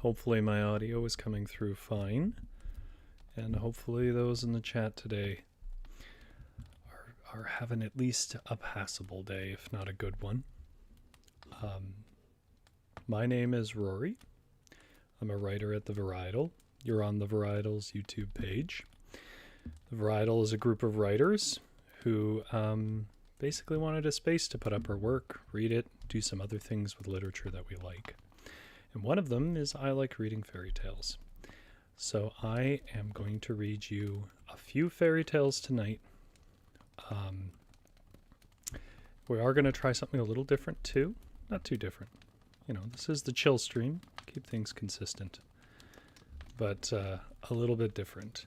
Hopefully my audio is coming through fine, and hopefully those in the chat today are having at least a passable day, if not a good one. My name is Rory. I'm a writer at The Varietal. You're on The Varietal's YouTube page. The Varietal is a group of writers who basically wanted a space to put up our work, read it, do some other things with literature that we like. And one of them is I like reading fairy tales. So I am going to read you a few fairy tales tonight. We are going to try something a little different too. Not too different. You know, this is the chill stream. Keep things consistent. But a little bit different.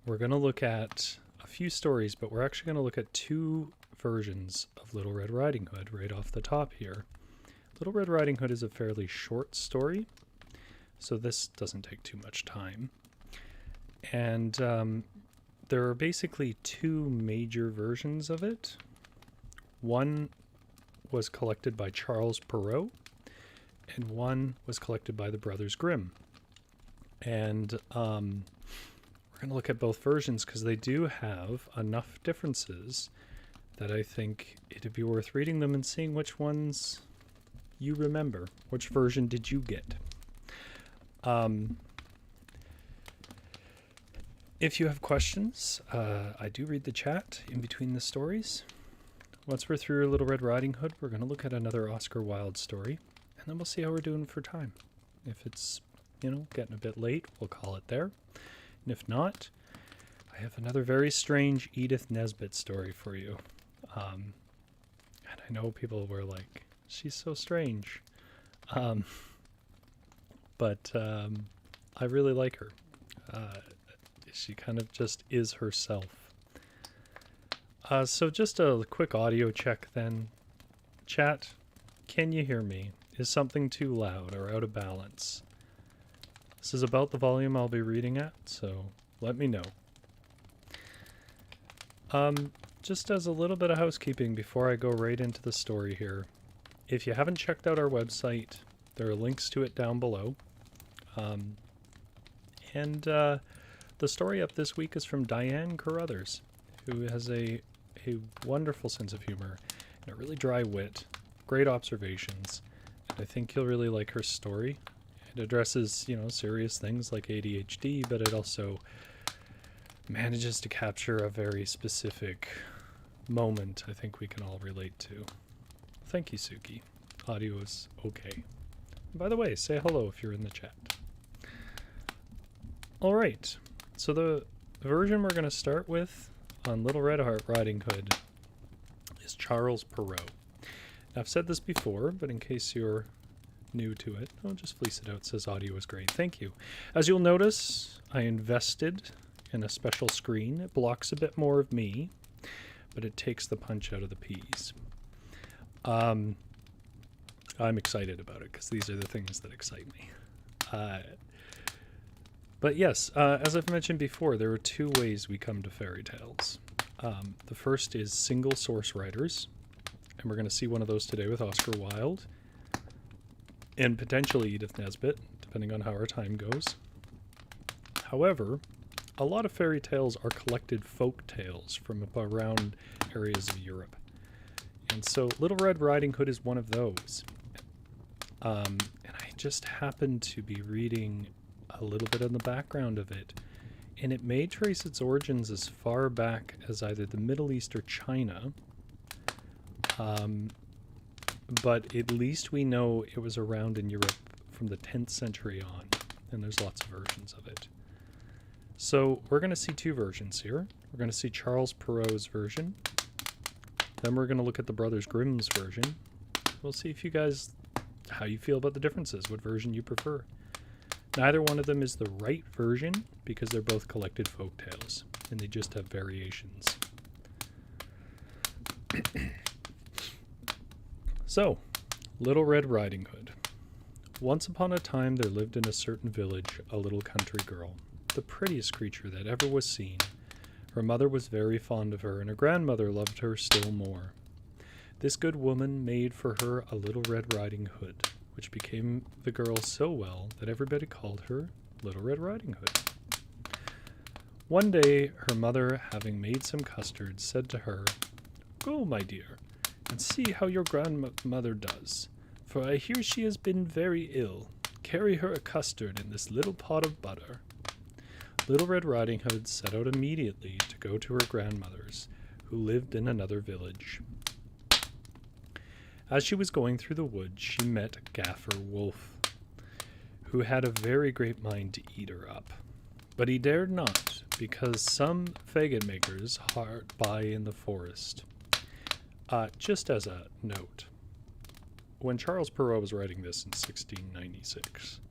We're going to look at a few stories, but we're actually going to look at two versions of Little Red Riding Hood right off the top here. Little Red Riding Hood is a fairly short story, so this doesn't take too much time. And there are basically two major versions of it. One was collected by Charles Perrault, and one was collected by the brothers Grimm. And we're going to look at both versions because they do have enough differences that I think it'd be worth reading them and seeing which ones you remember. Which version did you get? If you have questions, I do read the chat in between the stories. Once we're through Little Red Riding Hood, we're going to look at another Oscar Wilde story, and then we'll see how we're doing for time. If it's, you know, getting a bit late, we'll call it there. And if not, I have another very strange Edith Nesbit story for you. And I know people were like, she's so strange. But I really like her. She kind of just is herself. So just a quick audio check then. Chat, can you hear me? Is something too loud or out of balance? This is about the volume I'll be reading at, so let me know. Just as a little bit of housekeeping before I go right into the story here. If you haven't checked out our website, there are links to it down below. The story up this week is from Diane Carruthers, who has a wonderful sense of humor and a really dry wit, great observations, and I think you'll really like her story. It addresses, you know, serious things like ADHD, but it also manages to capture a very specific moment I think we can all relate to. Thank you, Suki. Audio is okay. By the way, say hello if you're in the chat. Alright, so the version we're going to start with on Little Red Riding Hood is Charles Perrault. Now, I've said this before, but in case you're new to it, I'll just fleece it out. It says audio is great. Thank you. As you'll notice, I invested in a special screen. It blocks a bit more of me, but it takes the punch out of the peas. I'm excited about it because these are the things that excite me. But yes, as I've mentioned before, there are two ways we come to fairy tales. The first is single source writers, and we're going to see one of those today with Oscar Wilde, and potentially Edith Nesbit, depending on how our time goes. However, a lot of fairy tales are collected folk tales from around areas of Europe. And so Little Red Riding Hood is one of those. And I just happened to be reading a little bit on the background of it, and it may trace its origins as far back as either the Middle East or China, but at least we know it was around in Europe from the 10th century on, and there's lots of versions of it. So we're going to see two versions here. We're going to see Charles Perrault's version, then we're going to look at the Brothers Grimm's version. We'll see if you guys, how you feel about the differences, what version you prefer. Neither one of them is the right version because they're both collected folk tales, and they just have variations. So, Little Red Riding Hood. Once upon a time there lived in a certain village a little country girl, the prettiest creature that ever was seen. Her mother was very fond of her, and her grandmother loved her still more. This good woman made for her a little Red Riding Hood, which became the girl so well that everybody called her Little Red Riding Hood. One day, her mother, having made some custard, said to her, "Go, my dear, and see how your grandmother does, for I hear she has been very ill. Carry her a custard in this little pot of butter." Little Red Riding Hood set out immediately to go to her grandmother's, who lived in another village. As she was going through the wood, she met Gaffer Wolf, who had a very great mind to eat her up. But he dared not, because some faggot makers hard by in the forest. Just as a note, when Charles Perrault was writing this in 1696,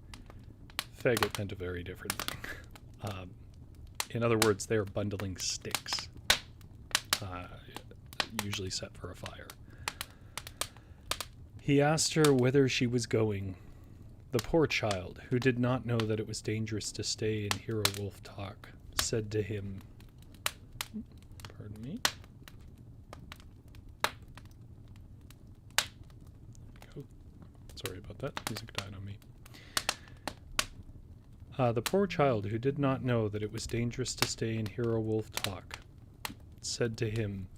faggot meant a very different thing. In other words, they are bundling sticks, usually set for a fire. He asked her whither she was going. The poor child, who did not know that it was dangerous to stay and hear a wolf talk, said to him, pardon me. Oh, sorry about that. Music died on me. The poor child, who did not know that it was dangerous to stay and hear a wolf talk, said to him,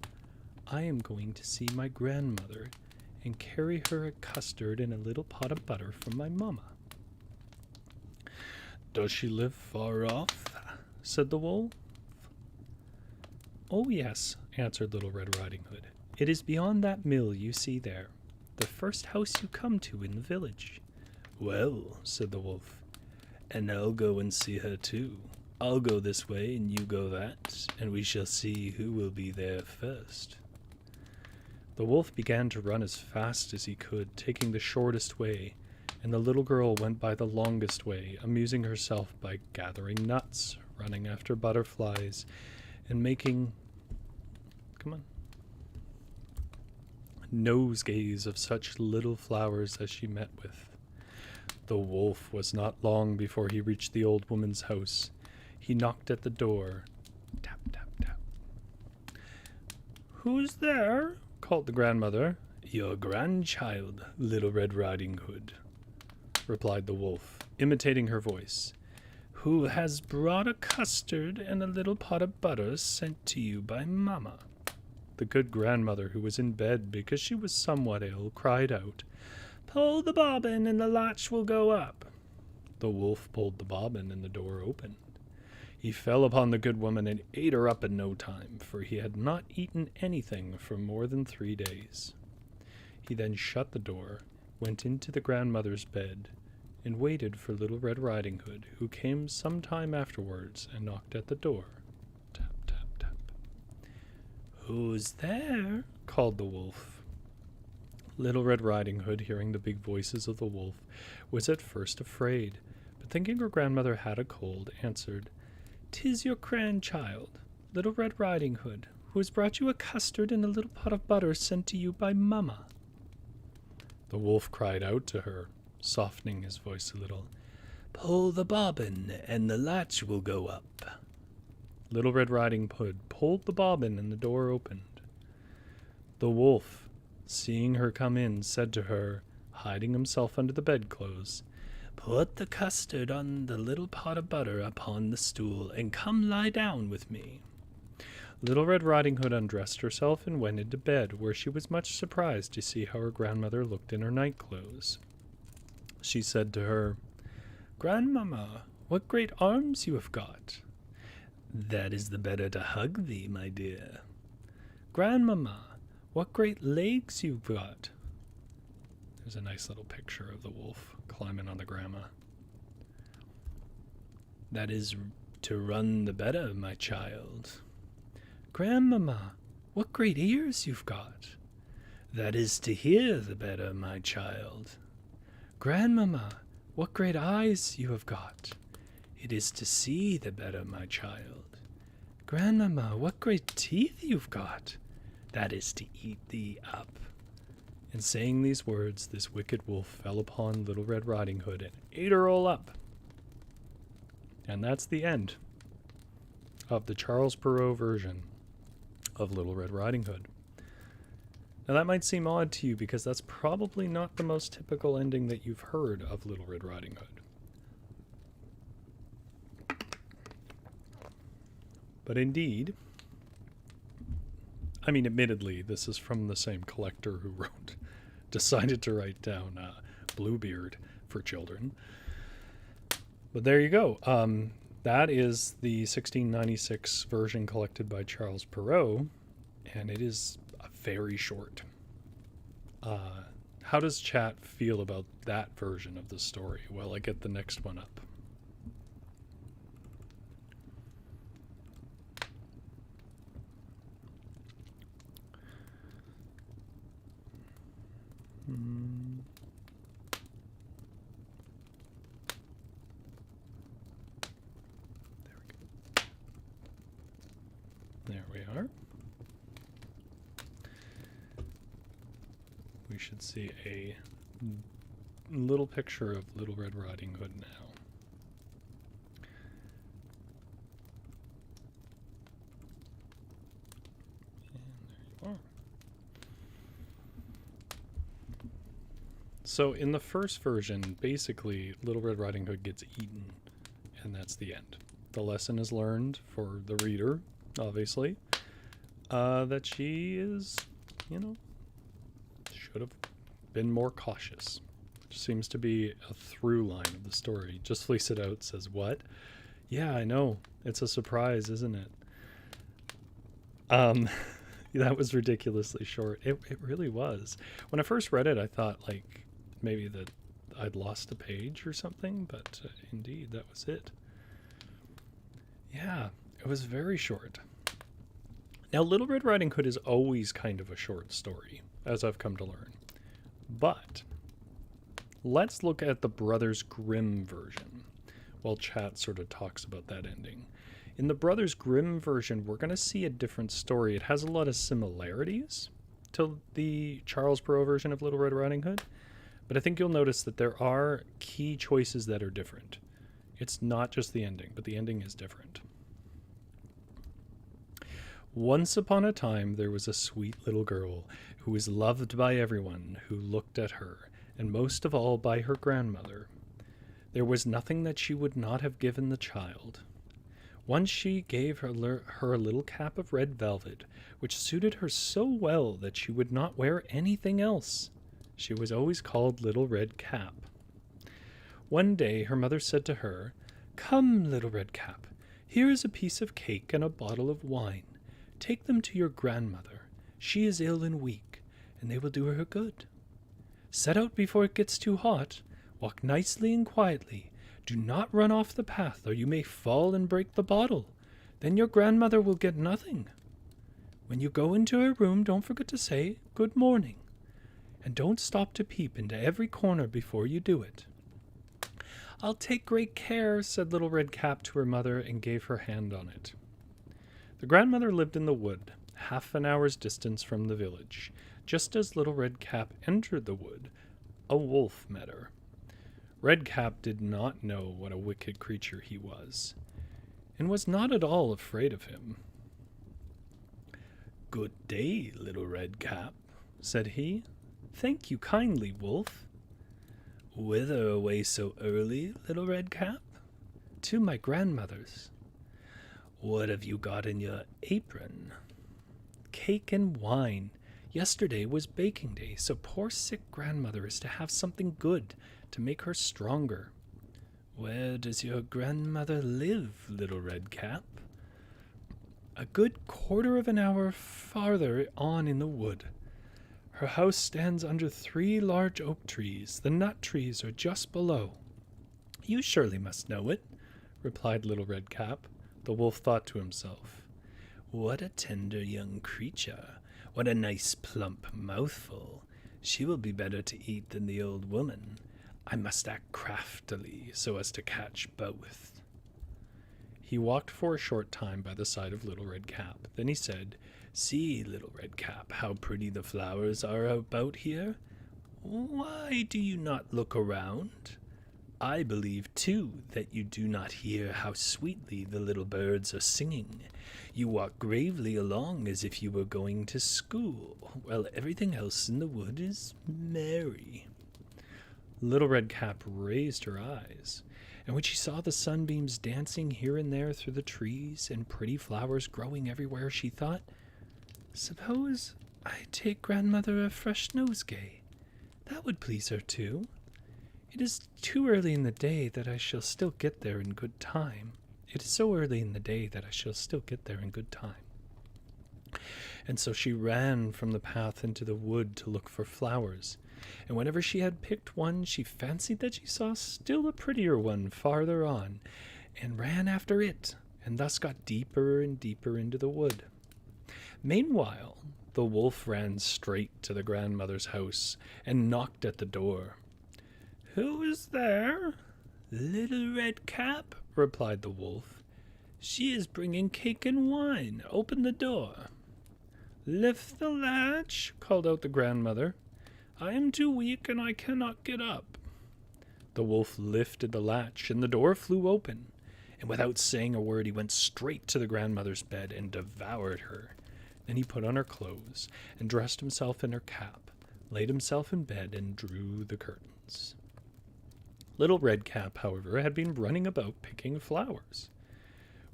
"I am going to see my grandmother and carry her a custard in a little pot of butter from my mamma." "Does she live far off?" said the wolf. "Oh, yes," answered Little Red Riding Hood. "It is beyond that mill you see there, the first house you come to in the village." "Well," said the wolf, "and I'll go and see her too. I'll go this way and you go that, and we shall see who will be there first." The wolf began to run as fast as he could, taking the shortest way, and the little girl went by the longest way, amusing herself by gathering nuts, running after butterflies, and making nosegays of such little flowers as she met with. The wolf was not long before he reached the old woman's house. He knocked at the door. Tap, tap, tap. "Who's there?" called the grandmother. "Your grandchild, Little Red Riding Hood," replied the wolf, imitating her voice, "who has brought a custard and a little pot of butter sent to you by mamma." The good grandmother, who was in bed because she was somewhat ill, cried out, "Pull the bobbin and the latch will go up." The wolf pulled the bobbin and the door opened. He fell upon the good woman and ate her up in no time, for he had not eaten anything for more than 3 days. He then shut the door, went into the grandmother's bed, and waited for Little Red Riding Hood, who came some time afterwards and knocked at the door. Tap, tap, tap. "Who's there?" called the wolf. Little Red Riding Hood, hearing the big voices of the wolf, was at first afraid, but thinking her grandmother had a cold, answered, "'Tis your grandchild, Little Red Riding Hood, who has brought you a custard and a little pot of butter sent to you by mamma." The wolf cried out to her, softening his voice a little, "Pull the bobbin and the latch will go up." Little Red Riding Hood pulled the bobbin and the door opened. The wolf, seeing her come in, said to her, hiding himself under the bedclothes, "Put the custard on the little pot of butter upon the stool, and come lie down with me." Little Red Riding Hood undressed herself and went into bed, where she was much surprised to see how her grandmother looked in her nightclothes. She said to her, "Grandmamma, what great arms you have got!" "That is the better to hug thee, my dear." "Grandmamma, what great legs you've got!" There's a nice little picture of the wolf climbing on the grandma. "That is to run the better, my child." "Grandmamma, what great ears you've got!" "That is to hear the better, my child." "Grandmamma, what great eyes you have got!" "It is to see the better, my child." "Grandmamma, what great teeth you've got!" "That is to eat thee up." In saying these words, this wicked wolf fell upon Little Red Riding Hood and ate her all up. And that's the end of the Charles Perrault version of Little Red Riding Hood. Now that might seem odd to you because that's probably not the most typical ending that you've heard of Little Red Riding Hood. But indeed, I mean, admittedly, this is from the same collector who decided to write down Bluebeard for children. But there you go. That is the 1696 version collected by Charles Perrault, and it is very short. How does chat feel about that version of the story? Well, I get the next one up. There we are. We should see a little picture of Little Red Riding Hood now. And there you are. So in the first version, basically, Little Red Riding Hood gets eaten, and that's the end. The lesson is learned for the reader, obviously, that she is, should have been more cautious. Which seems to be a through line of the story. Just fleece it out says, what? Yeah, I know. It's a surprise, isn't it? That was ridiculously short. It really was. When I first read it, I thought, like, maybe that I'd lost a page or something, but indeed, that was it. Yeah, it was very short. Now, Little Red Riding Hood is always kind of a short story, as I've come to learn. But let's look at the Brothers Grimm version, while chat sort of talks about that ending. In the Brothers Grimm version, we're going to see a different story. It has a lot of similarities to the Charles Perrault version of Little Red Riding Hood, but I think you'll notice that there are key choices that are different. It's not just the ending, but the ending is different. Once upon a time, there was a sweet little girl who was loved by everyone who looked at her, and most of all by her grandmother. There was nothing that she would not have given the child. Once she gave her a little cap of red velvet, which suited her so well that she would not wear anything else. She was always called Little Red Cap. One day her mother said to her, "Come, Little Red Cap, here is a piece of cake and a bottle of wine. Take them to your grandmother. She is ill and weak, and they will do her good. Set out before it gets too hot. Walk nicely and quietly. Do not run off the path, or you may fall and break the bottle. Then your grandmother will get nothing. When you go into her room, don't forget to say good morning, and don't stop to peep into every corner before you do it." "I'll take great care," said Little Red Cap to her mother, and gave her hand on it. The grandmother lived in the wood, half an hour's distance from the village. Just as Little Red Cap entered the wood, a wolf met her. Red Cap did not know what a wicked creature he was, and was not at all afraid of him. "Good day, Little Red Cap," said he. "Thank you kindly, wolf." "Whither away so early, Little Red Cap?" "To my grandmother's." "What have you got in your apron?" "Cake and wine. Yesterday was baking day, so poor sick grandmother is to have something good to make her stronger." "Where does your grandmother live, Little Red Cap?" "A good quarter of an hour farther on in the wood. Her house stands under 3 large oak trees. The nut trees are just below." "You surely must know it," replied Little Red Cap. The wolf thought to himself, "What a tender young creature! What a nice plump mouthful! She will be better to eat than the old woman. I must act craftily so as to catch both." He walked for a short time by the side of Little Red Cap. Then he said, "See, Little Red Cap, how pretty the flowers are about here. Why do you not look around? I believe, too, that you do not hear how sweetly the little birds are singing. You walk gravely along as if you were going to school, while everything else in the wood is merry." Little Red Cap raised her eyes, and when she saw the sunbeams dancing here and there through the trees and pretty flowers growing everywhere, she thought, "Suppose I take Grandmother a fresh nosegay. That would please her too. It is too early in the day that I shall still get there in good time. It is so early in the day that I shall still get there in good time." And so she ran from the path into the wood to look for flowers, and whenever she had picked one, she fancied that she saw still a prettier one farther on, and ran after it, and thus got deeper and deeper into the wood. Meanwhile, the wolf ran straight to the grandmother's house and knocked at the door. "Who is there?" "Little Red Cap," replied the wolf. "She is bringing cake and wine. Open the door." "Lift the latch," called out the grandmother. "I am too weak and I cannot get up." The wolf lifted the latch and the door flew open, and without saying a word he went straight to the grandmother's bed and devoured her. Then he put on her clothes and dressed himself in her cap, laid himself in bed and drew the curtains. Little Red Cap, however, had been running about picking flowers.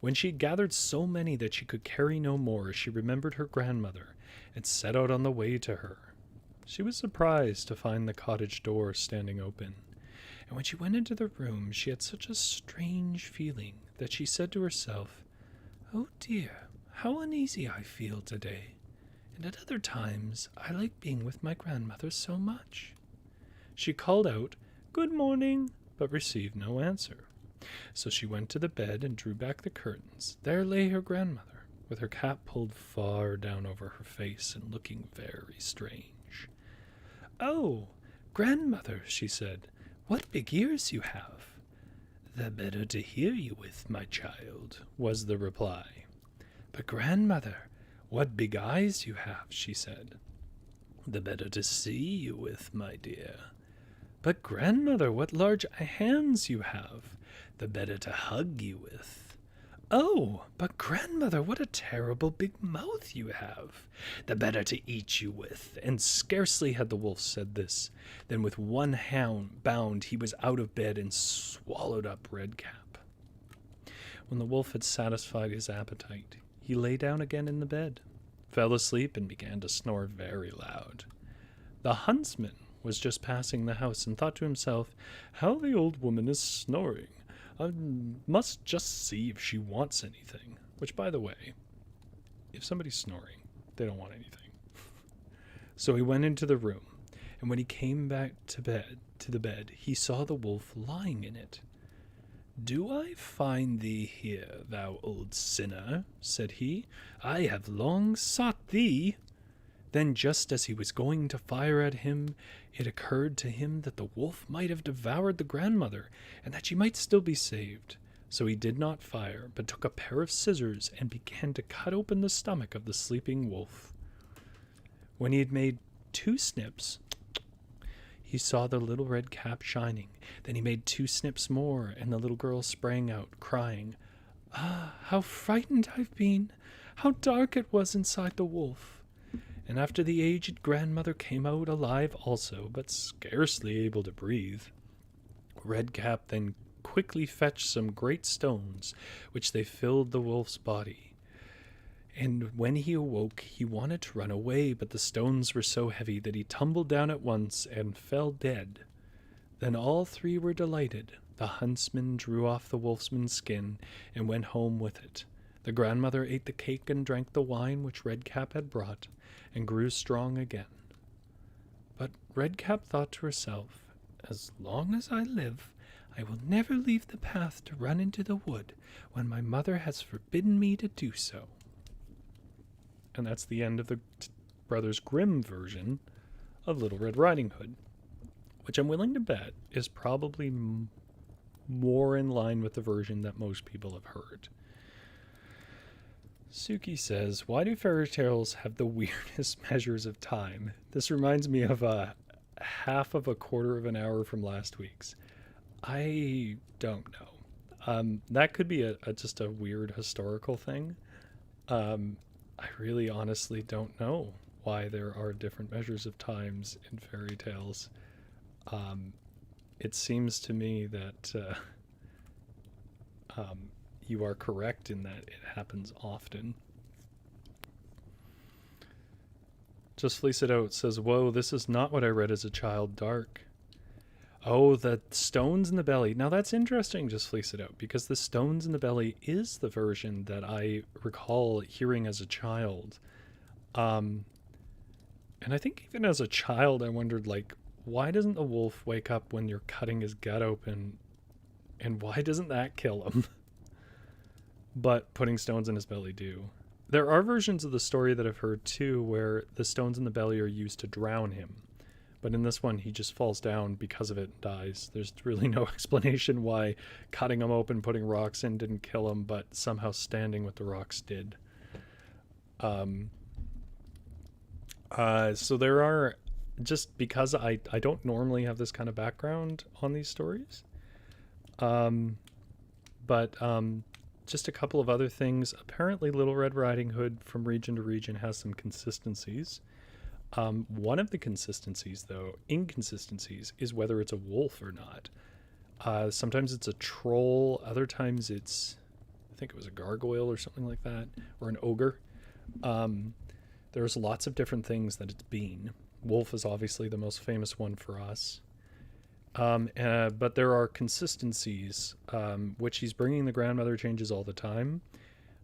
When she had gathered so many that she could carry no more, she remembered her grandmother and set out on the way to her. She was surprised to find the cottage door standing open, and when she went into the room she had such a strange feeling that she said to herself, "Oh dear, how uneasy I feel today, and at other times I like being with my grandmother so much." She called out, "Good morning," but received no answer. So she went to the bed and drew back the curtains. There lay her grandmother, with her cap pulled far down over her face and looking very strange. "Oh, grandmother," she said, "what big ears you have." "The better to hear you with, my child," was the reply. "But grandmother, what big eyes you have," she said. "The better to see you with, my dear." "But grandmother, what large hands you have." "The better to hug you with." "Oh, but grandmother, what a terrible big mouth you have." "The better to eat you with." And scarcely had the wolf said this, than with one bound he was out of bed and swallowed up Red Cap. When the wolf had satisfied his appetite, he lay down again in the bed, fell asleep, and began to snore very loud. The huntsman was just passing the house and thought to himself, "How the old woman is snoring. I must just see if she wants anything." Which, by the way, if somebody's snoring, they don't want anything. So he went into the room, and when he came back to the bed, he saw the wolf lying in it. "Do I find thee here, thou old sinner?" said he. "I have long sought thee." Then, just as he was going to fire at him, it occurred to him that the wolf might have devoured the grandmother, and that she might still be saved. So he did not fire, but took a pair of scissors and began to cut open the stomach of the sleeping wolf. When he had made 2 snips, he saw the little Red Cap shining. Then he made 2 snips more, and the little girl sprang out, crying, "Ah, how frightened I've been! How dark it was inside the wolf!" And after the aged grandmother came out alive also, but scarcely able to breathe. Red Cap then quickly fetched some great stones, which they filled the wolf's body. And when he awoke, he wanted to run away, but the stones were so heavy that he tumbled down at once and fell dead. Then all 3 were delighted. The huntsman drew off the wolfsman's skin and went home with it. The grandmother ate the cake and drank the wine which Red Cap had brought, and grew strong again. But Red Cap thought to herself, "As long as I live, I will never leave the path to run into the wood when my mother has forbidden me to do so." And that's the end of the Brothers Grimm version of Little Red Riding Hood, which I'm willing to bet is probably more in line with the version that most people have heard. Suki says, "Why do fairy tales have the weirdest measures of time?" This reminds me of a half of a quarter of an hour from last week's. I don't know. That could be just a weird historical thing. I really honestly don't know why there are different measures of times in fairy tales. It seems to me that you are correct in that it happens often. Just Fleece It Out says, whoa, this is not what I read as a child. Dark. Oh, the stones in the belly. Now that's interesting, Just Fleece It Out, because the stones in the belly is the version that I recall hearing as a child. And I think even as a child, I wondered, like, why doesn't the wolf wake up when you're cutting his gut open? And why doesn't that kill him? But putting stones in his belly do. There are versions of the story that I've heard too where the stones in the belly are used to drown him. But in this one, he just falls down because of it and dies. There's really no explanation why cutting him open, putting rocks in didn't kill him, but somehow standing with the rocks did. So there are, just because I don't normally have this kind of background on these stories, but just a couple of other things. Apparently Little Red Riding Hood from region to region has some consistencies. One of the inconsistencies, is whether it's a wolf or not. Sometimes it's a troll, other times it's, I think it was a gargoyle or something like that, or an ogre. There's lots of different things that it's been. Wolf is obviously the most famous one for us. But there are consistencies, which he's bringing the grandmother changes all the time.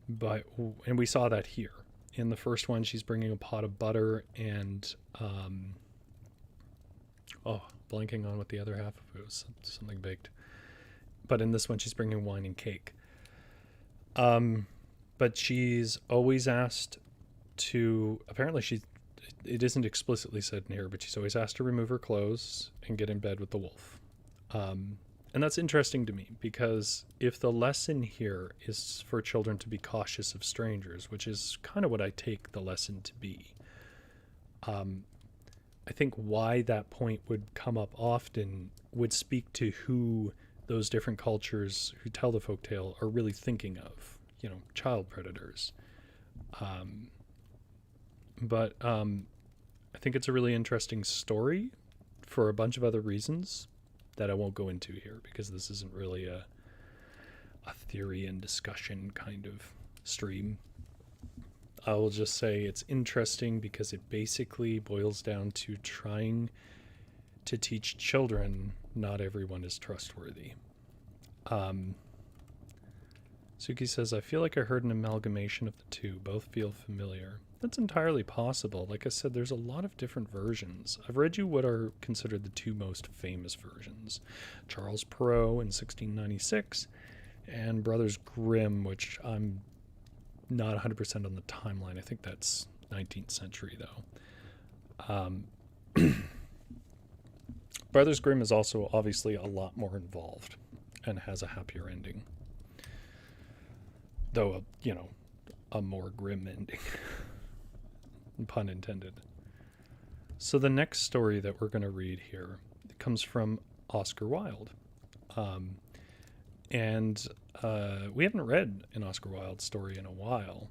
And we saw that here. In the first one, she's bringing a pot of butter and, blanking on what the other half of it was, something baked. But in this one, she's bringing wine and cake. But she's always asked to, apparently it isn't explicitly said in here, but she's always asked to remove her clothes and get in bed with the wolf. And that's interesting to me, because if the lesson here is for children to be cautious of strangers, which is kind of what I take the lesson to be, I think why that point would come up often would speak to who those different cultures who tell the folktale are really thinking of, child predators. But I think it's a really interesting story for a bunch of other reasons that I won't go into here, because this isn't really a theory and discussion kind of stream. I will just say it's interesting because it basically boils down to trying to teach children not everyone is trustworthy. Suki says, I feel like I heard an amalgamation of the two. Both feel familiar. That's entirely possible. Like I said, there's a lot of different versions. I've read you what are considered the two most famous versions. Charles Perrault in 1696 and Brothers Grimm, which I'm not 100% on the timeline. I think that's 19th century, though. Brothers Grimm is also obviously a lot more involved and has a happier ending. Though, a more grim ending. Pun intended. So the next story that we're going to read here comes from Oscar Wilde. And we haven't read an Oscar Wilde story in a while.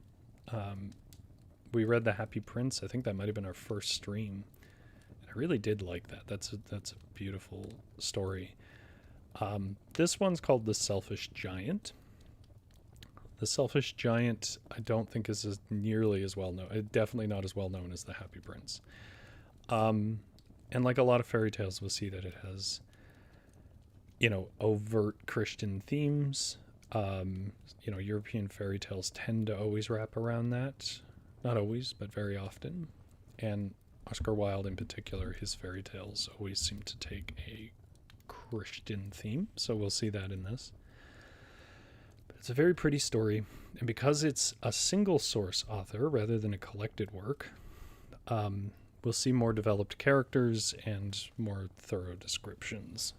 We read The Happy Prince. I think that might have been our first stream. I really did like that. That's a beautiful story. This one's called The Selfish Giant. The Selfish Giant, I don't think is nearly as well known. Definitely not as well known as The Happy Prince. And like a lot of fairy tales, we'll see that it has, overt Christian themes. European fairy tales tend to always wrap around that. Not always, but very often. And Oscar Wilde in particular, his fairy tales always seem to take a Christian theme. So we'll see that in this. It's a very pretty story, and because it's a single source author rather than a collected work, we'll see more developed characters and more thorough descriptions.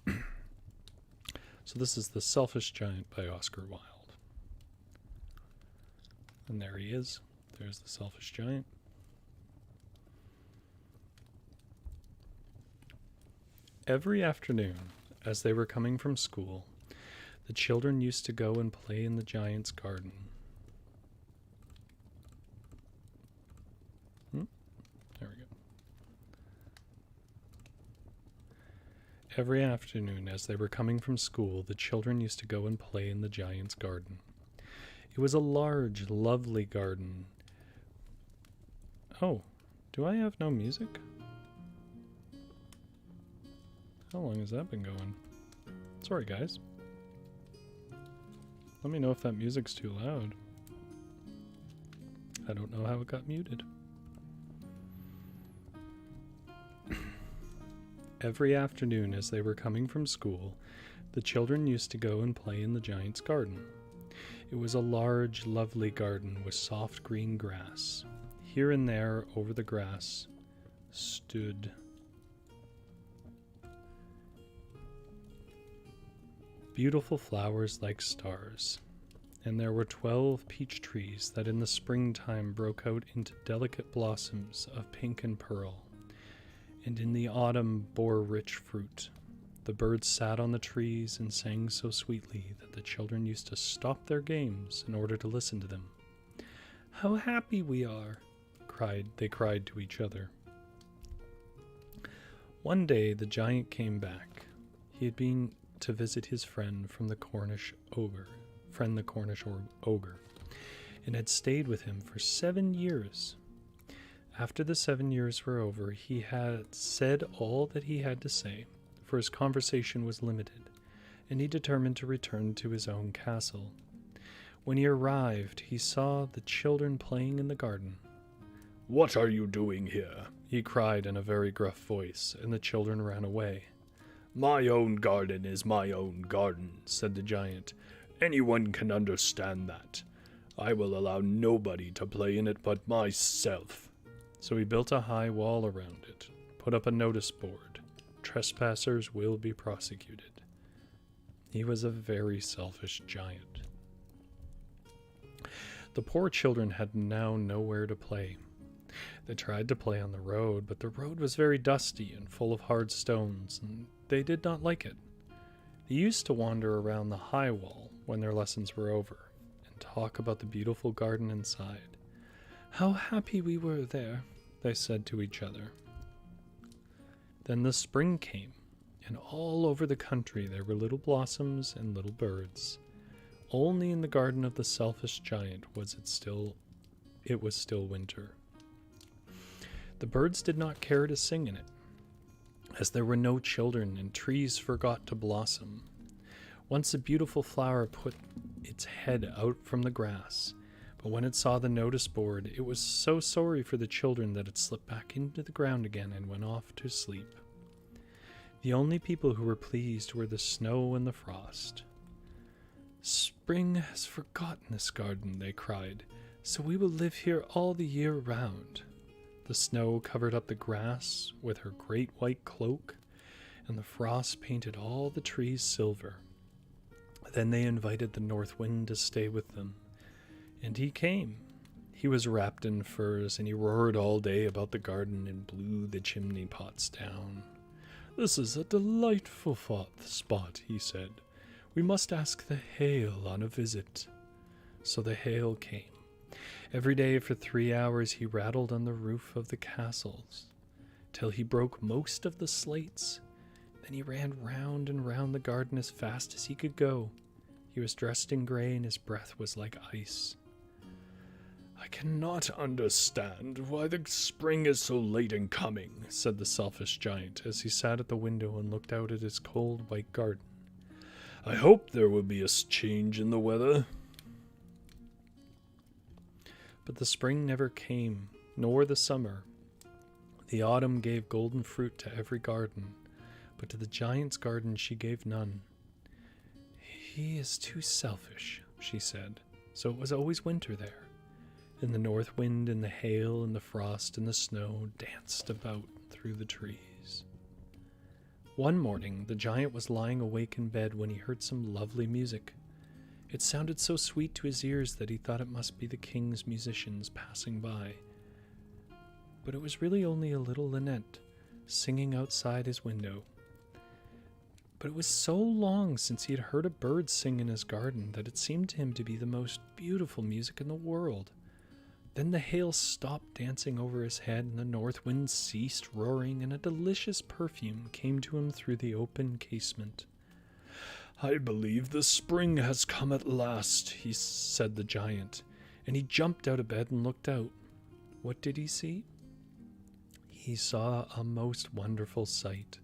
So this is The Selfish Giant by Oscar Wilde. And there he is. There's the Selfish Giant. Every afternoon, as they were coming from school, the children used to go and play in the giant's garden. There we go. Every afternoon, as they were coming from school, the children used to go and play in the giant's garden. It was a large, lovely garden. Oh, do I have no music? How long has that been going? Sorry, guys. Let me know if that music's too loud. I don't know how it got muted. Every afternoon, as they were coming from school, the children used to go and play in the giant's garden. It was a large, lovely garden with soft green grass. Here and there, over the grass, stood beautiful flowers like stars, and there were 12 peach trees that in the springtime broke out into delicate blossoms of pink and pearl, and in the autumn bore rich fruit. The birds sat on the trees and sang so sweetly that the children used to stop their games in order to listen to them. "How happy we are!" they cried to each other. One day the giant came back. He had been to visit his friend the Cornish ogre, and had stayed with him for 7 years. After the 7 years were over, he had said all that he had to say, for his conversation was limited, and he determined to return to his own castle. When he arrived, he saw the children playing in the garden. "What are you doing here?" he cried in a very gruff voice, and the children ran away. "My own garden is my own garden," said the giant. "Anyone can understand that. I will allow nobody to play in it but myself." So he built a high wall around it, put up a notice board. Trespassers will be prosecuted. He was a very selfish giant. The poor children had now nowhere to play. They tried to play on the road, but the road was very dusty and full of hard stones, and they did not like it. They used to wander around the high wall when their lessons were over, and talk about the beautiful garden inside. "How happy we were there," they said to each other. Then the spring came, and all over the country there were little blossoms and little birds. Only in the garden of the selfish giant it was still winter. The birds did not care to sing in it, as there were no children and trees forgot to blossom. Once a beautiful flower put its head out from the grass, but when it saw the notice board, it was so sorry for the children that it slipped back into the ground again and went off to sleep. The only people who were pleased were the snow and the frost. "Spring has forgotten this garden," they cried, "so we will live here all the year round." The snow covered up the grass with her great white cloak, and the frost painted all the trees silver. Then they invited the north wind to stay with them, and he came. He was wrapped in furs, and he roared all day about the garden and blew the chimney pots down. "This is a delightful spot," he said. "We must ask the hail on a visit." So the hail came. Every day for 3 hours he rattled on the roof of the castles, till he broke most of the slates. Then he ran round and round the garden as fast as he could go. He was dressed in grey, and his breath was like ice. "I cannot understand why the spring is so late in coming," said the selfish giant, as he sat at the window and looked out at his cold white garden. "I hope there will be a change in the weather." But the spring never came, nor the summer. The autumn gave golden fruit to every garden, but to the giant's garden she gave none. "He is too selfish," she said, so it was always winter there, and the north wind and the hail and the frost and the snow danced about through the trees. One morning the giant was lying awake in bed when he heard some lovely music. It sounded so sweet to his ears that he thought it must be the king's musicians passing by. But it was really only a little linnet singing outside his window. But it was so long since he had heard a bird sing in his garden that it seemed to him to be the most beautiful music in the world. Then the hail stopped dancing over his head, and the north wind ceased roaring, and a delicious perfume came to him through the open casement. "I believe the spring has come at last," said the giant, and he jumped out of bed and looked out. What did he see? He saw a most wonderful sight.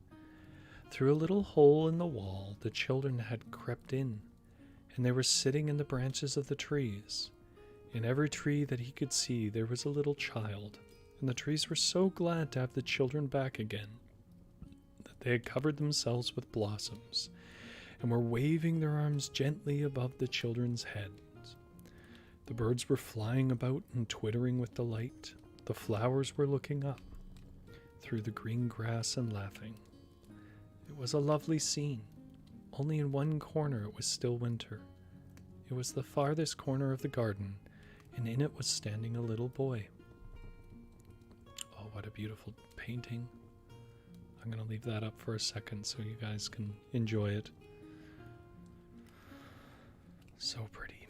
Through a little hole in the wall, the children had crept in, and they were sitting in the branches of the trees. In every tree that he could see, there was a little child, and the trees were so glad to have the children back again that they had covered themselves with blossoms and were waving their arms gently above the children's heads. The birds were flying about and twittering with delight. The flowers were looking up through the green grass and laughing. It was a lovely scene. Only in one corner it was still winter. It was the farthest corner of the garden, and in it was standing a little boy. Oh, what a beautiful painting. I'm going to leave that up for a second so you guys can enjoy it. So pretty.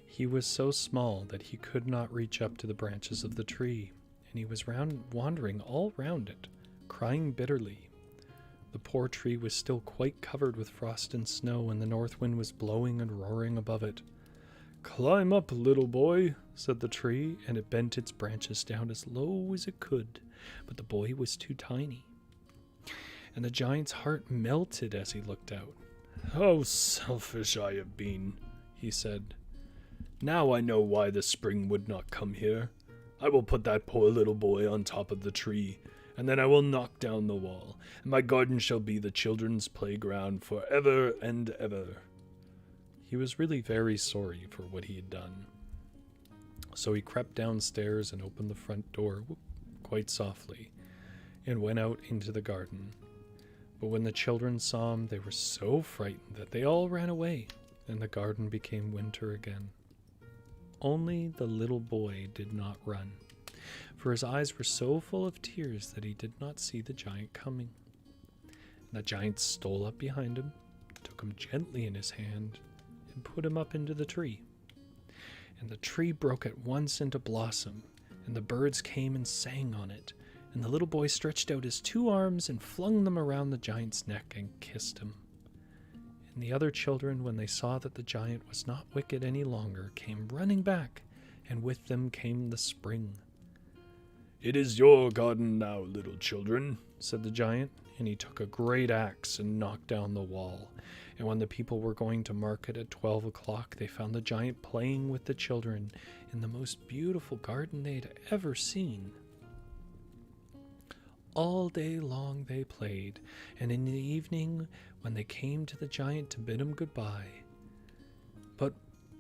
He was so small that he could not reach up to the branches of the tree, and he was wandering all round it, crying bitterly. The poor tree was still quite covered with frost and snow, and the north wind was blowing and roaring above it. "Climb up, little boy," said the tree, and it bent its branches down as low as it could, but the boy was too tiny. And the giant's heart melted as he looked out. "How selfish I have been," he said. "Now I know why the spring would not come here. I will put that poor little boy on top of the tree, and then I will knock down the wall, and my garden shall be the children's playground for ever and ever." He was really very sorry for what he had done. So he crept downstairs and opened the front door quite softly, and went out into the garden. But when the children saw him, they were so frightened that they all ran away, and the garden became winter again. Only the little boy did not run, for his eyes were so full of tears that he did not see the giant coming. And the giant stole up behind him, took him gently in his hand, and put him up into the tree. And the tree broke at once into blossom, and the birds came and sang on it, and the little boy stretched out his 2 arms and flung them around the giant's neck and kissed him. And the other children, when they saw that the giant was not wicked any longer, came running back, and with them came the spring. "It is your garden now, little children," said the giant, and he took a great axe and knocked down the wall. And when the people were going to market at 12 o'clock, they found the giant playing with the children in the most beautiful garden they had ever seen. All day long they played, and in the evening, when they came to the giant to bid him goodbye. "But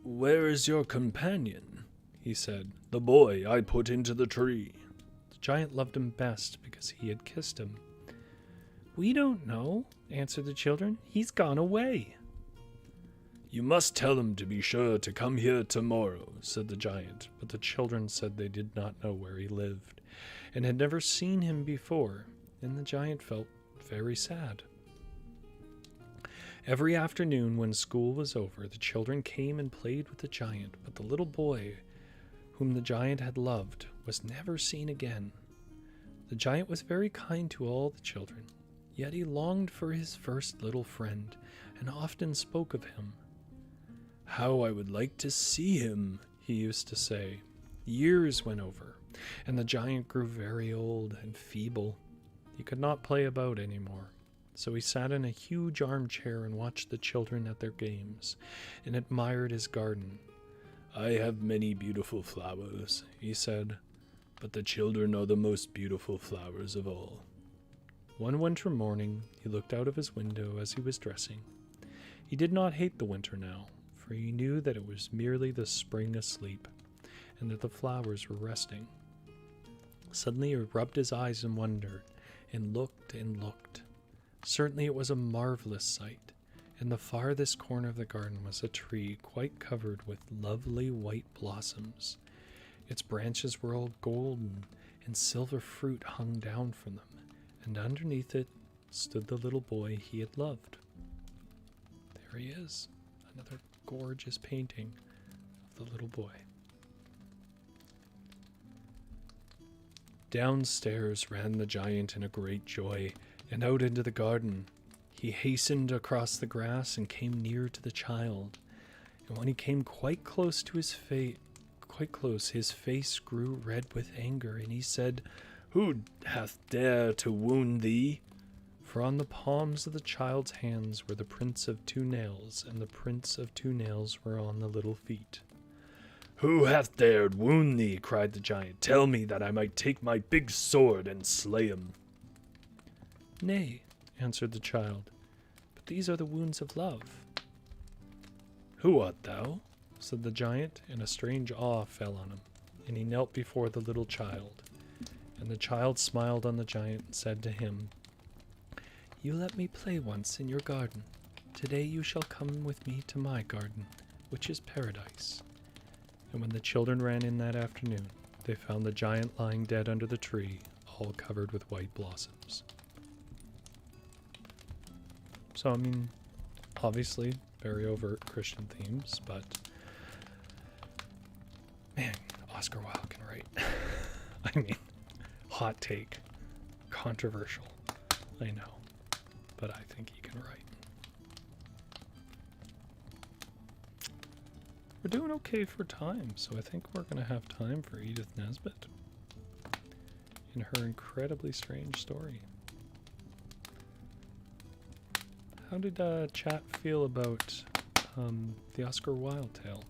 where is your companion?" he said. "The boy I put into the tree." The giant loved him best because he had kissed him. "We don't know," answered the children. "He's gone away." "You must tell him to be sure to come here tomorrow," said the giant, but the children said they did not know where he lived, and had never seen him before, and the giant felt very sad. Every afternoon when school was over, the children came and played with the giant, but the little boy, whom the giant had loved, was never seen again. The giant was very kind to all the children, yet he longed for his first little friend, and often spoke of him. "How I would like to see him," he used to say. Years went over, and the giant grew very old and feeble. He could not play about any more. So he sat in a huge armchair and watched the children at their games, and admired his garden. "I have many beautiful flowers," he said, "but the children are the most beautiful flowers of all." One winter morning, he looked out of his window as he was dressing. He did not hate the winter now, for he knew that it was merely the spring asleep, and that the flowers were resting. Suddenly he rubbed his eyes in wonder, and looked and looked. Certainly it was a marvelous sight. In the farthest corner of the garden was a tree quite covered with lovely white blossoms. Its branches were all golden, and silver fruit hung down from them, and underneath it stood the little boy he had loved. There he is, another gorgeous painting of the little boy. Downstairs ran the giant in a great joy, and out into the garden. He hastened across the grass and came near to the child. And when he came quite close to his his face grew red with anger, and he said, "Who hath dared to wound thee?" For on the palms of the child's hands were the prints of 2 nails, and the prints of 2 nails were on the little feet. "Who hath dared wound thee?" cried the giant. "Tell me, that I might take my big sword and slay him." "Nay," answered the child, "but these are the wounds of love." "Who art thou?" said the giant, and a strange awe fell on him, and he knelt before the little child. And the child smiled on the giant and said to him, "You let me play once in your garden. Today you shall come with me to my garden, which is paradise." And when the children ran in that afternoon, they found the giant lying dead under the tree, all covered with white blossoms. So, I mean, obviously, very overt Christian themes, but man, Oscar Wilde can write. I mean, hot take, controversial, I know, but I think he can write. We're doing okay for time, so I think we're going to have time for Edith Nesbit in her incredibly strange story. How did chat feel about the Oscar Wilde tale?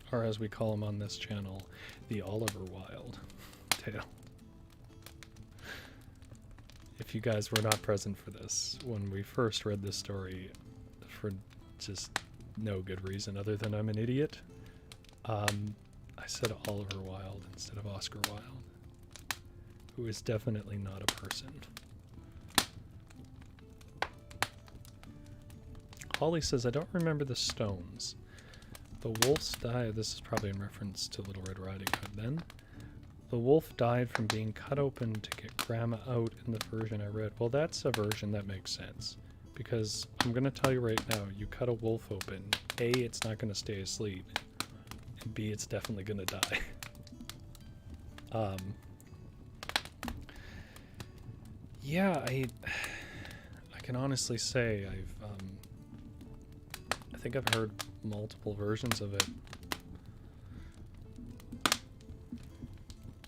Or as we call him on this channel, the Oliver Wilde tale. If you guys were not present for this, when we first read this story, for just no good reason other than I'm an idiot, I said Oliver Wilde instead of Oscar Wilde, who is definitely not a person. Holly says, "I don't remember the stones. The wolves died." This is probably in reference to Little Red Riding Hood then. "The wolf died from being cut open to get grandma out in the version I read." Well, that's a version that makes sense. Because I'm going to tell you right now, you cut a wolf open, A, it's not going to stay asleep, and B, it's definitely going to die. Yeah, I can honestly say I think I've heard multiple versions of it.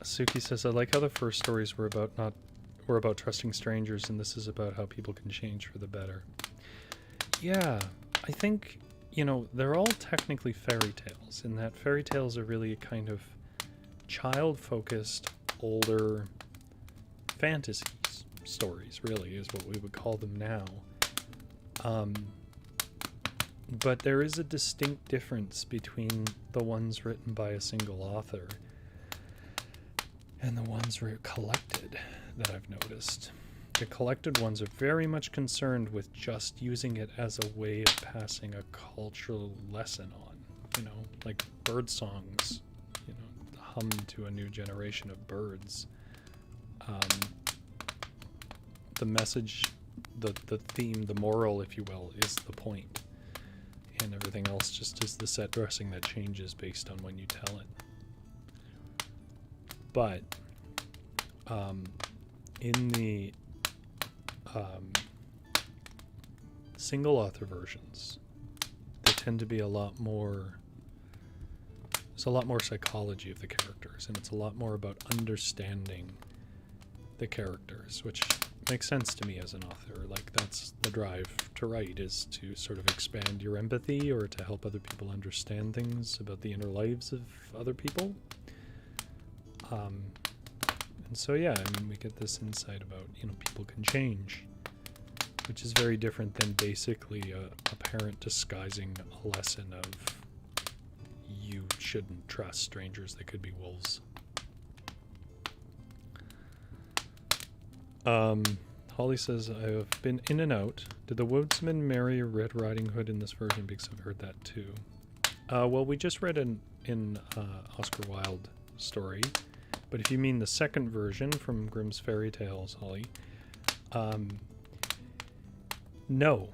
Suki says, "I like how the first stories were about trusting strangers, and this is about how people can change for the better." Yeah, I think, they're all technically fairy tales, in that fairy tales are really a kind of child-focused, older fantasy stories, really, is what we would call them now. But there is a distinct difference between the ones written by a single author and the ones collected that I've noticed. The collected ones are very much concerned with just using it as a way of passing a cultural lesson on, like bird songs, hum to a new generation of birds. The message, the theme, the moral, if you will, is the point. And everything else just is the set dressing that changes based on when you tell it. But in the single author versions, they tend to be there's a lot more psychology of the characters, and it's a lot more about understanding the characters, which makes sense to me as an author. Like, that's the drive to write, is to sort of expand your empathy or to help other people understand things about the inner lives of other people. And so, yeah, I mean, we get this insight about, people can change, which is very different than basically a parent disguising a lesson of you shouldn't trust strangers, they could be wolves. Holly says, "I've been in and out. Did the woodsman marry Red Riding Hood in this version? Because I've heard that too." Well, we just read in Oscar Wilde story But if you mean the second version from Grimm's Fairy Tales, Holly, no,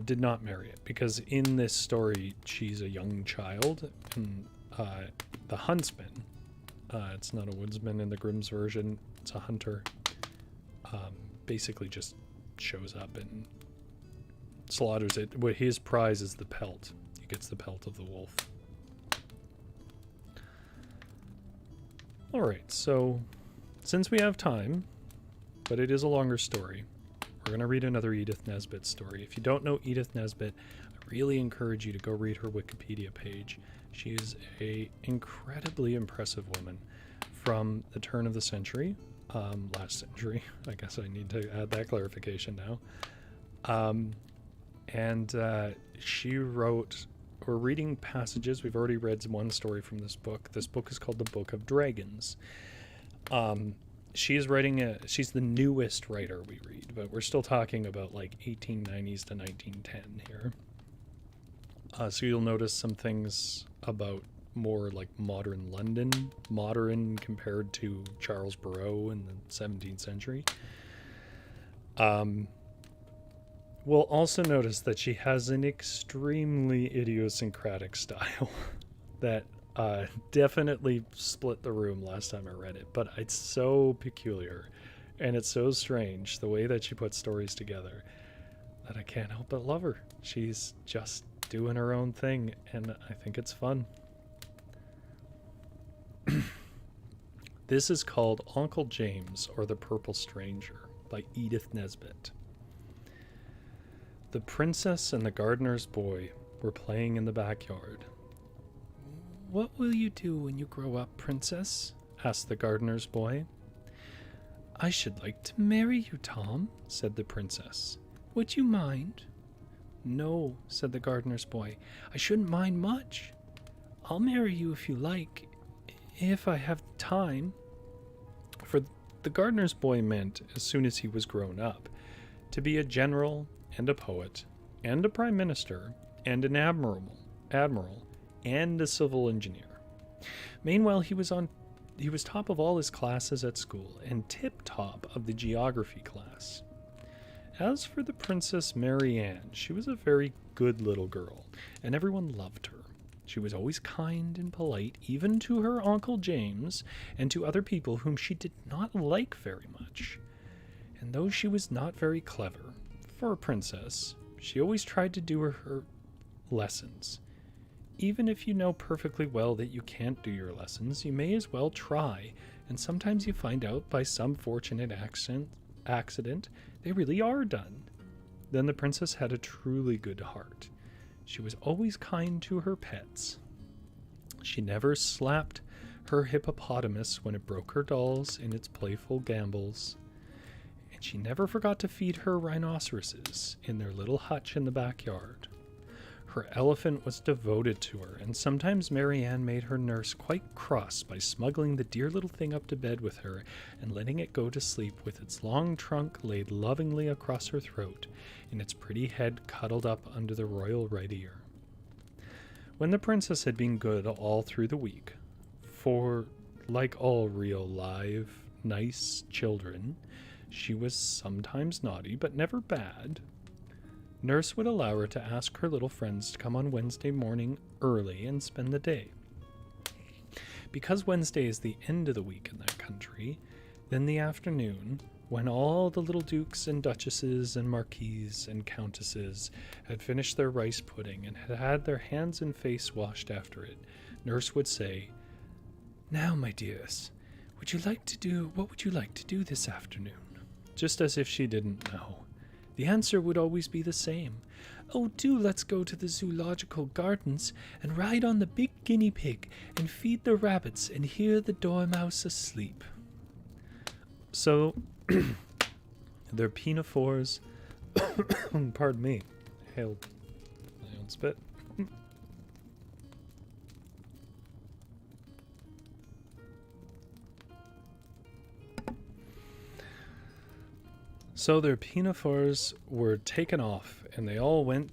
did not marry it. Because in this story, she's a young child, and the huntsman, it's not a woodsman in the Grimm's version, it's a hunter, basically just shows up and slaughters it. His prize is the pelt. He gets the pelt of the wolf. Alright, so since we have time, but it is a longer story, we're going to read another Edith Nesbit story. If you don't know Edith Nesbit, I really encourage you to go read her Wikipedia page. She is an incredibly impressive woman from the turn of the century, last century. I guess I need to add that clarification now. She wrote, we're reading passages. We've already read one story from this book. This book is called The Book of Dragons. She is writing she's the newest writer we read, but we're still talking about like 1890s to 1910 here. So you'll notice some things about more like modern London, modern compared to Charles Perrault in the 17th century. We'll also notice that she has an extremely idiosyncratic style that definitely split the room last time I read it, but it's so peculiar and it's so strange the way that she puts stories together that I can't help but love her. She's just doing her own thing, and I think it's fun. This is called Uncle James or the Purple Stranger by Edith Nesbit. The princess and the gardener's boy were playing in the backyard. "What will you do when you grow up, princess?" asked the gardener's boy. "I should like to marry you, Tom," said the princess. "Would you mind?" "No," said the gardener's boy. "I shouldn't mind much. I'll marry you if you like, if I have time." For the gardener's boy meant, as soon as he was grown up, to be a general and a poet and a prime minister and an admiral and a civil engineer. Meanwhile, he was top of all his classes at school and tip-top of the geography class. As for the Princess Marianne, she was a very good little girl, and everyone loved her. She was always kind and polite, even to her Uncle James and to other people whom she did not like very much. And though she was not very clever, for a princess, she always tried to do her lessons. Even if you know perfectly well that you can't do your lessons, you may as well try, and sometimes you find out by some fortunate accident they really are done. Then the princess had a truly good heart. She was always kind to her pets. She never slapped her hippopotamus when it broke her dolls in its playful gambols. And she never forgot to feed her rhinoceroses in their little hutch in the backyard. Her elephant was devoted to her, and sometimes Marianne made her nurse quite cross by smuggling the dear little thing up to bed with her and letting it go to sleep with its long trunk laid lovingly across her throat and its pretty head cuddled up under the royal right ear. When the princess had been good all through the week, for, like all real, live, nice children, she was sometimes naughty but never bad, Nurse would allow her to ask her little friends to come on Wednesday morning early and spend the day. Because Wednesday is the end of the week in that country, then the afternoon, when all the little dukes and duchesses and marquises and countesses had finished their rice pudding and had had their hands and face washed after it, Nurse would say, "Now, my dears, what would you like to do this afternoon?" Just as if she didn't know. The answer would always be the same. "Oh, do let's go to the zoological gardens and ride on the big guinea pig and feed the rabbits and hear the dormouse asleep." So, their pinafores, pardon me, hailed my own spit. So their pinafores were taken off, and they all went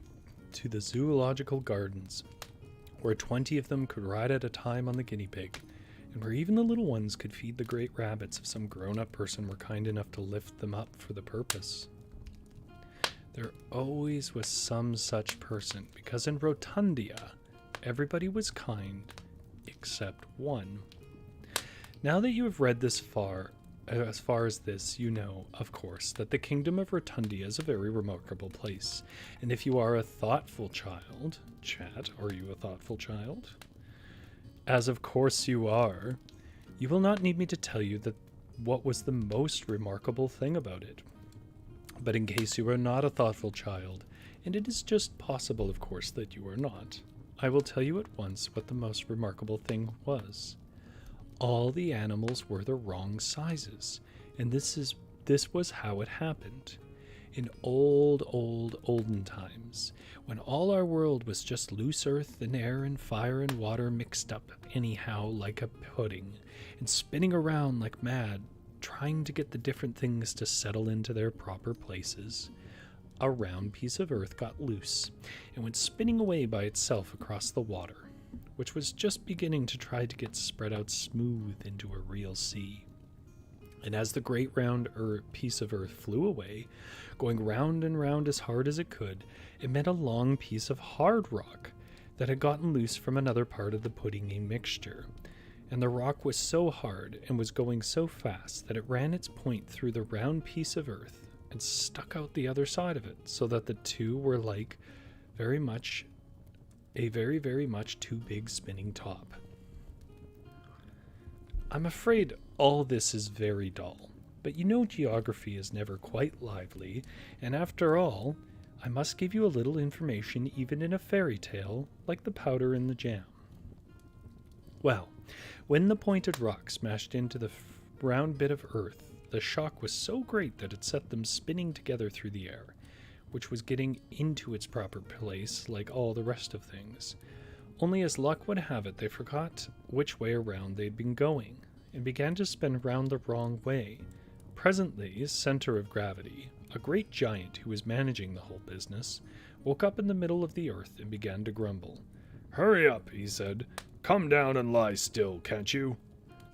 to the zoological gardens, where 20 of them could ride at a time on the guinea pig, and where even the little ones could feed the great rabbits if some grown-up person were kind enough to lift them up for the purpose. There always was some such person, because in Rotundia, everybody was kind except one. Now that you have read this as far as this, you know, of course, that the kingdom of Rotundia is a very remarkable place. And if you are a thoughtful child, chat, are you a thoughtful child? As of course you are, you will not need me to tell you that what was the most remarkable thing about it. But in case you are not a thoughtful child, and it is just possible, of course, that you are not, I will tell you at once what the most remarkable thing was. All the animals were the wrong sizes, and this was how it happened. In olden times, when all our world was just loose earth and air and fire and water mixed up anyhow like a pudding, and spinning around like mad, trying to get the different things to settle into their proper places, a round piece of earth got loose and went spinning away by itself across the water, which was just beginning to try to get spread out smooth into a real sea. And as the great round piece of earth flew away, going round and round as hard as it could, it met a long piece of hard rock that had gotten loose from another part of the puddingy mixture. And the rock was so hard and was going so fast that it ran its point through the round piece of earth and stuck out the other side of it, so that the two were like a very, very much too big spinning top. I'm afraid all this is very dull, but you know geography is never quite lively, and after all, I must give you a little information even in a fairy tale, like the powder in the jam. Well, when the pointed rock smashed into the round bit of earth, the shock was so great that it set them spinning together through the air, which was getting into its proper place like all the rest of things. Only as luck would have it, they forgot which way around they'd been going, and began to spin round the wrong way. Presently, center of gravity, a great giant who was managing the whole business, woke up in the middle of the earth and began to grumble. "Hurry up," he said. "Come down and lie still, can't you?"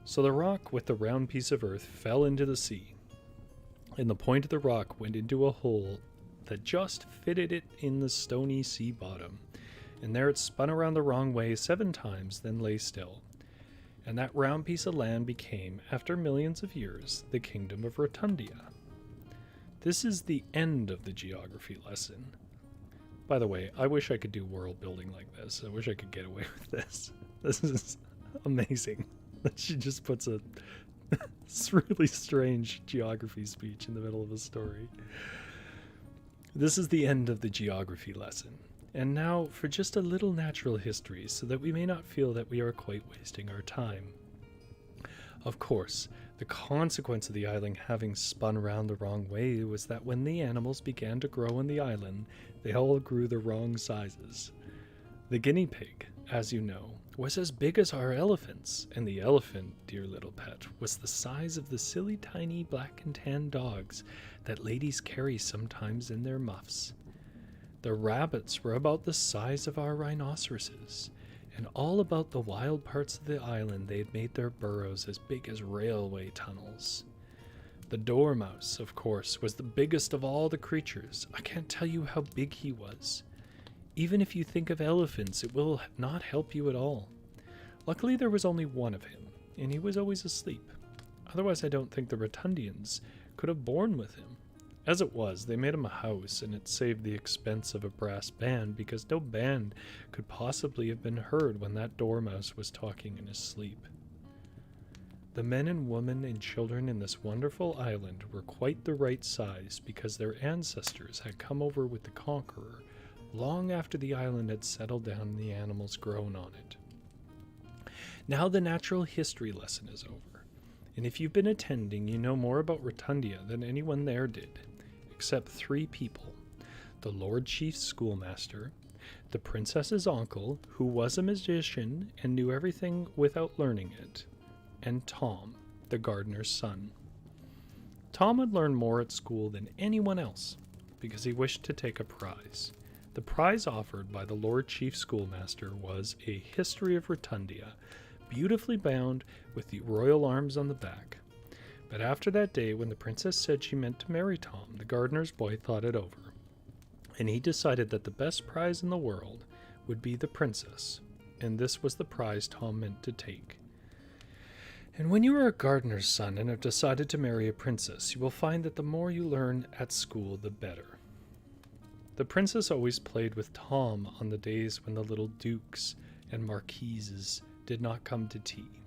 So the rock with the round piece of earth fell into the sea, and the point of the rock went into a hole that just fitted it in the stony sea bottom, and there it spun around the wrong way 7 times, then lay still. And that round piece of land became, after millions of years, the kingdom of Rotundia. This is the end of the geography lesson. By the way, I wish I could do world building like this. I wish I could get away with this. This is amazing. She just puts a really strange geography speech in the middle of a story. This is the end of the geography lesson. And now for just a little natural history, so that we may not feel that we are quite wasting our time. Of course, the consequence of the island having spun round the wrong way was that when the animals began to grow on the island, they all grew the wrong sizes. The guinea pig, as you know, was as big as our elephants, and the elephant, dear little pet, was the size of the silly tiny black and tan dogs that ladies carry sometimes in their muffs. The rabbits were about the size of our rhinoceroses, and all about the wild parts of the island they had made their burrows as big as railway tunnels. The dormouse, of course, was the biggest of all the creatures. I can't tell you how big he was. Even if you think of elephants, it will not help you at all. Luckily, there was only one of him, and he was always asleep. Otherwise, I don't think the Rotundians could have borne with him. As it was, they made him a house, and it saved the expense of a brass band, because no band could possibly have been heard when that dormouse was talking in his sleep. The men and women and children in this wonderful island were quite the right size, because their ancestors had come over with the conqueror long after the island had settled down and the animals grown on it. Now the natural history lesson is over, and if you've been attending, you know more about Rotundia than anyone there did, except 3 people: the Lord Chief Schoolmaster, the princess's uncle, who was a magician and knew everything without learning it, and Tom, the gardener's son. Tom had learned more at school than anyone else, because he wished to take a prize. The prize offered by the Lord Chief Schoolmaster was a history of Rotundia, beautifully bound with the royal arms on the back. But after that day, when the princess said she meant to marry Tom, the gardener's boy thought it over, and he decided that the best prize in the world would be the princess, and this was the prize Tom meant to take. And when you are a gardener's son and have decided to marry a princess, you will find that the more you learn at school, the better. The princess always played with Tom on the days when the little dukes and marquises did not come to tea.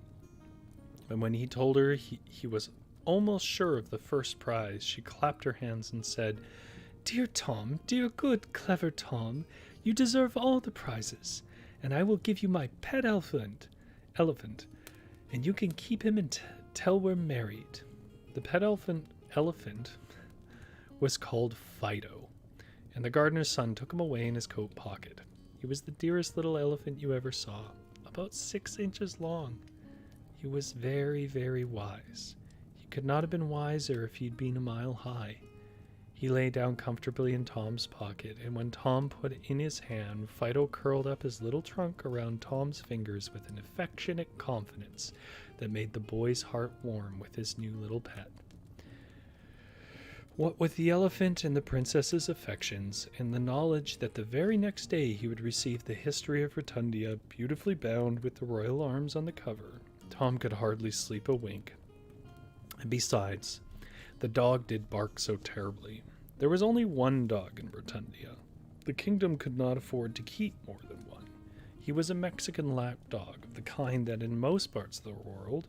And when he told her he was almost sure of the first prize, she clapped her hands and said, "Dear Tom, dear good, clever Tom, you deserve all the prizes, and I will give you my pet elephant, and you can keep him until we're married." The pet elephant was called Fido, and the gardener's son took him away in his coat pocket. He was the dearest little elephant you ever saw, about 6 inches long. He was very, very wise. He could not have been wiser if he'd been a mile high. He lay down comfortably in Tom's pocket, and when Tom put in his hand, Fido curled up his little trunk around Tom's fingers with an affectionate confidence that made the boy's heart warm with his new little pet. What with the elephant and the princess's affections, and the knowledge that the very next day he would receive the history of Rotundia beautifully bound with the royal arms on the cover, Tom could hardly sleep a wink. And besides, the dog did bark so terribly. There was only one dog in Rotundia. The kingdom could not afford to keep more than one. He was a Mexican lapdog, of the kind that in most parts of the world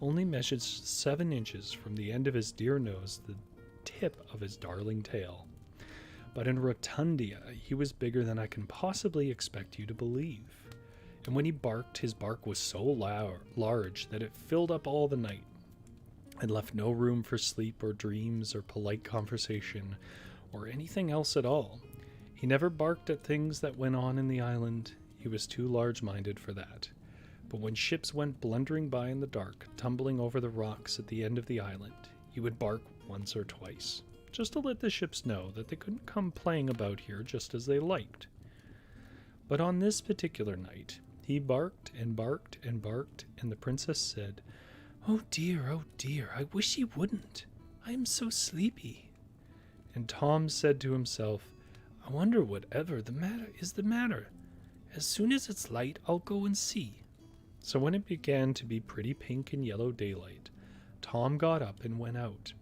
only measures 7 inches from the end of his dear nose to the tip of his darling tail. But in Rotundia, he was bigger than I can possibly expect you to believe. And when he barked, his bark was so large that it filled up all the night and left no room for sleep or dreams or polite conversation or anything else at all. He never barked at things that went on in the island. He was too large-minded for that. But when ships went blundering by in the dark, tumbling over the rocks at the end of the island, he would bark once or twice, just to let the ships know that they couldn't come playing about here just as they liked. But on this particular night, he barked and barked and barked, and the princess said, oh dear, I wish he wouldn't. I am so sleepy." And Tom said to himself, "I wonder whatever is the matter. As soon as it's light, I'll go and see." So when it began to be pretty pink and yellow daylight, Tom got up and went out.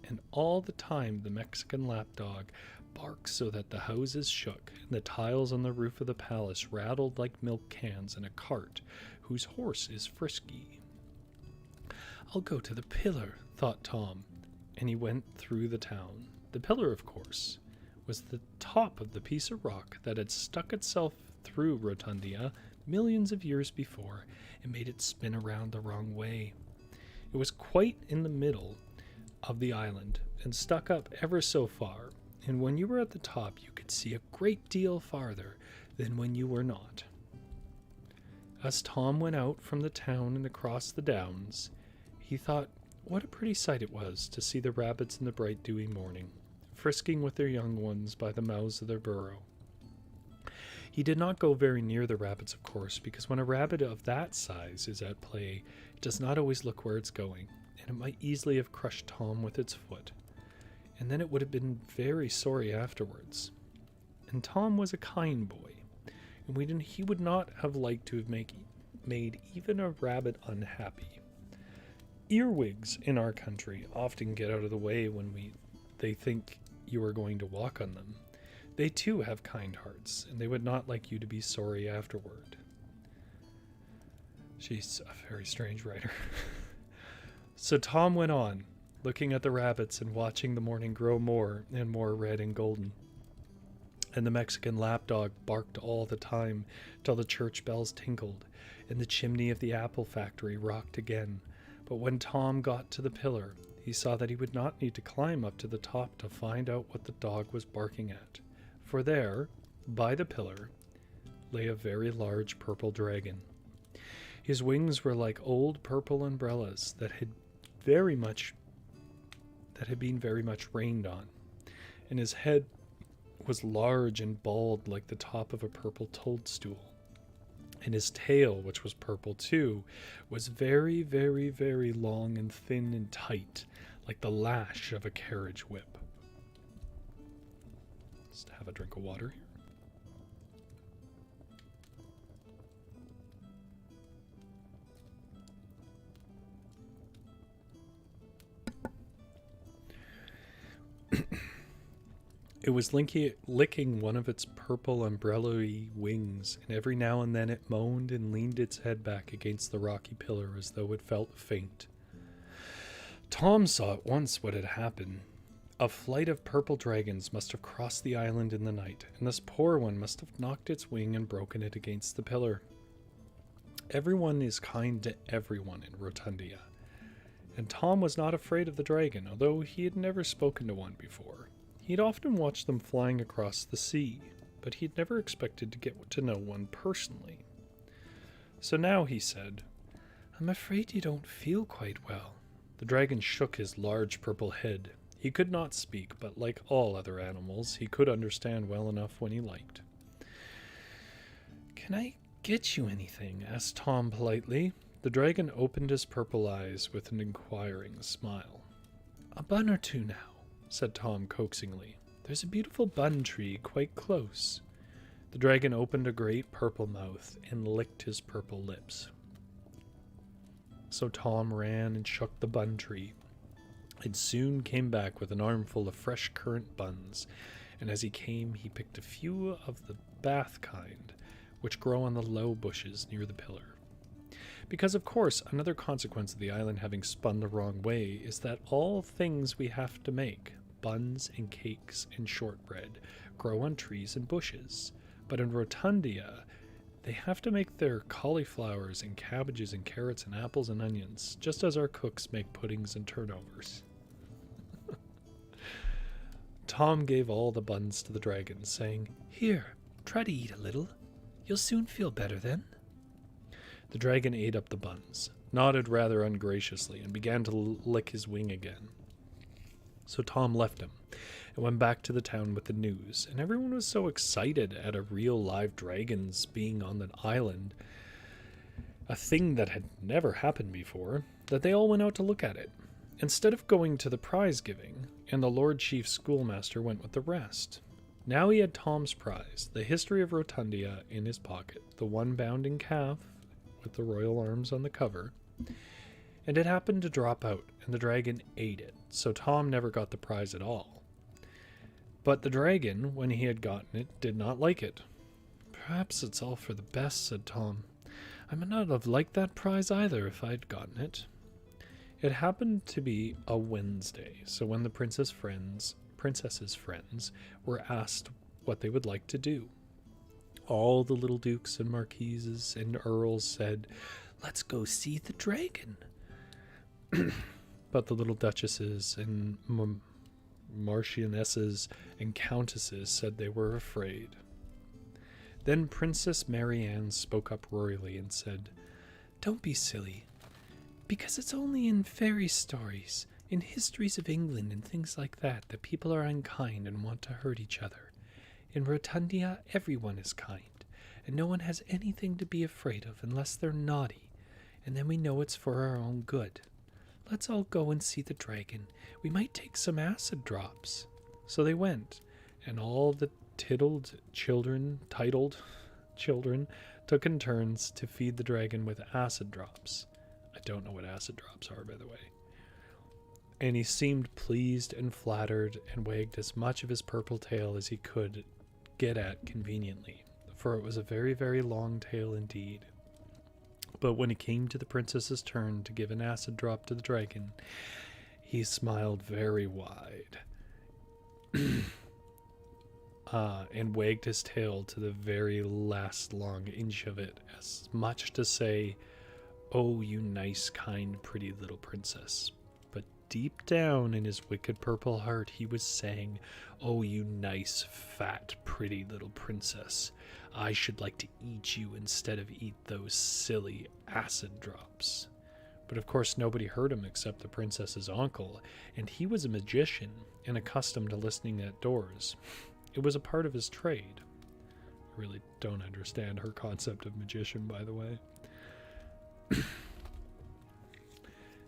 And all the time the Mexican lapdog barked so that the houses shook, and the tiles on the roof of the palace rattled like milk cans in a cart whose horse is frisky. "I'll go to the pillar," thought Tom, and he went through the town. The pillar, of course, was the top of the piece of rock that had stuck itself through Rotundia millions of years before and made it spin around the wrong way. It was quite in the middle of the island and stuck up ever so far, and when you were at the top you could see a great deal farther than when you were not. As Tom went out from the town and across the downs, he thought what a pretty sight it was to see the rabbits in the bright dewy morning, frisking with their young ones by the mouths of their burrow. He did not go very near the rabbits, of course, because when a rabbit of that size is at play, it does not always look where it's going, and it might easily have crushed Tom with its foot, and then it would have been very sorry afterwards. And Tom was a kind boy, and he would not have liked to have made even a rabbit unhappy. Earwigs in our country often get out of the way when they think you are going to walk on them. They too have kind hearts, and they would not like you to be sorry afterward. She's a very strange writer. So Tom went on, looking at the rabbits and watching the morning grow more and more red and golden. And the Mexican lapdog barked all the time till the church bells tinkled, and the chimney of the apple factory rocked again. But when Tom got to the pillar, he saw that he would not need to climb up to the top to find out what the dog was barking at. For there, by the pillar, lay a very large purple dragon. His wings were like old purple umbrellas that had been very much rained on, and his head was large and bald like the top of a purple toadstool. And his tail, which was purple too, was very, very, very long and thin and tight, like the lash of a carriage whip. Just have a drink of water here. It was licking one of its purple umbrella-y wings, and every now and then it moaned and leaned its head back against the rocky pillar as though it felt faint. Tom saw at once what had happened. A flight of purple dragons must have crossed the island in the night, and this poor one must have knocked its wing and broken it against the pillar. Everyone is kind to everyone in Rotundia, and Tom was not afraid of the dragon, although he had never spoken to one before. He'd often watched them flying across the sea, but he'd never expected to get to know one personally. So now he said, "I'm afraid you don't feel quite well." The dragon shook his large purple head. He could not speak, but like all other animals, he could understand well enough when he liked. "Can I get you anything?" asked Tom politely. The dragon opened his purple eyes with an inquiring smile. "A bun or two now," said Tom coaxingly. "There's a beautiful bun tree quite close." The dragon opened a great purple mouth and licked his purple lips. So Tom ran and shook the bun tree, and soon came back with an armful of fresh currant buns, and as he came he picked a few of the bath kind, which grow on the low bushes near the pillar. Because, of course, another consequence of the island having spun the wrong way is that all things we have to make, buns and cakes and shortbread, grow on trees and bushes. But in Rotundia, they have to make their cauliflowers and cabbages and carrots and apples and onions, just as our cooks make puddings and turnovers. Tom gave all the buns to the dragon, saying, "Here, try to eat a little. You'll soon feel better then." The dragon ate up the buns, nodded rather ungraciously, and began to lick his wing again. So Tom left him and went back to the town with the news, and everyone was so excited at a real live dragon's being on the island, a thing that had never happened before, that they all went out to look at it, instead of going to the prize giving, and the Lord Chief Schoolmaster went with the rest. Now he had Tom's prize, the history of Rotundia, in his pocket, the one bounding calf with the royal arms on the cover, and it happened to drop out, and the dragon ate it, so Tom never got the prize at all. But the dragon, when he had gotten it, did not like it. "Perhaps it's all for the best," said Tom. "I might not have liked that prize either if I'd gotten it." It happened to be a Wednesday, so when the princess's friends were asked what they would like to do, all the little dukes and marquises and earls said, "Let's go see the dragon." But the little duchesses and marchionesses and countesses said they were afraid. Then Princess Marianne spoke up royally and said, "Don't be silly, because it's only in fairy stories, in histories of England and things like that, that people are unkind and want to hurt each other. In Rotundia, everyone is kind, and no one has anything to be afraid of unless they're naughty, and then we know it's for our own good. Let's all go and see the dragon. We might take some acid drops." So they went, and all the titled children took in turns to feed the dragon with acid drops. I don't know what acid drops are, by the way. And he seemed pleased and flattered, and wagged as much of his purple tail as he could get at conveniently, for it was a very, very long tail indeed. But when it came to the princess's turn to give an acid drop to the dragon, he smiled very wide and wagged his tail to the very last long inch of it, as much to say, "Oh, you nice, kind, pretty little princess." But deep down in his wicked purple heart, he was saying, "Oh, you nice, fat, pretty little princess. I should like to eat you instead of eat those silly acid drops." But of course nobody heard him except the princess's uncle, and he was a magician and accustomed to listening at doors. It was a part of his trade. I really don't understand her concept of magician, by the way.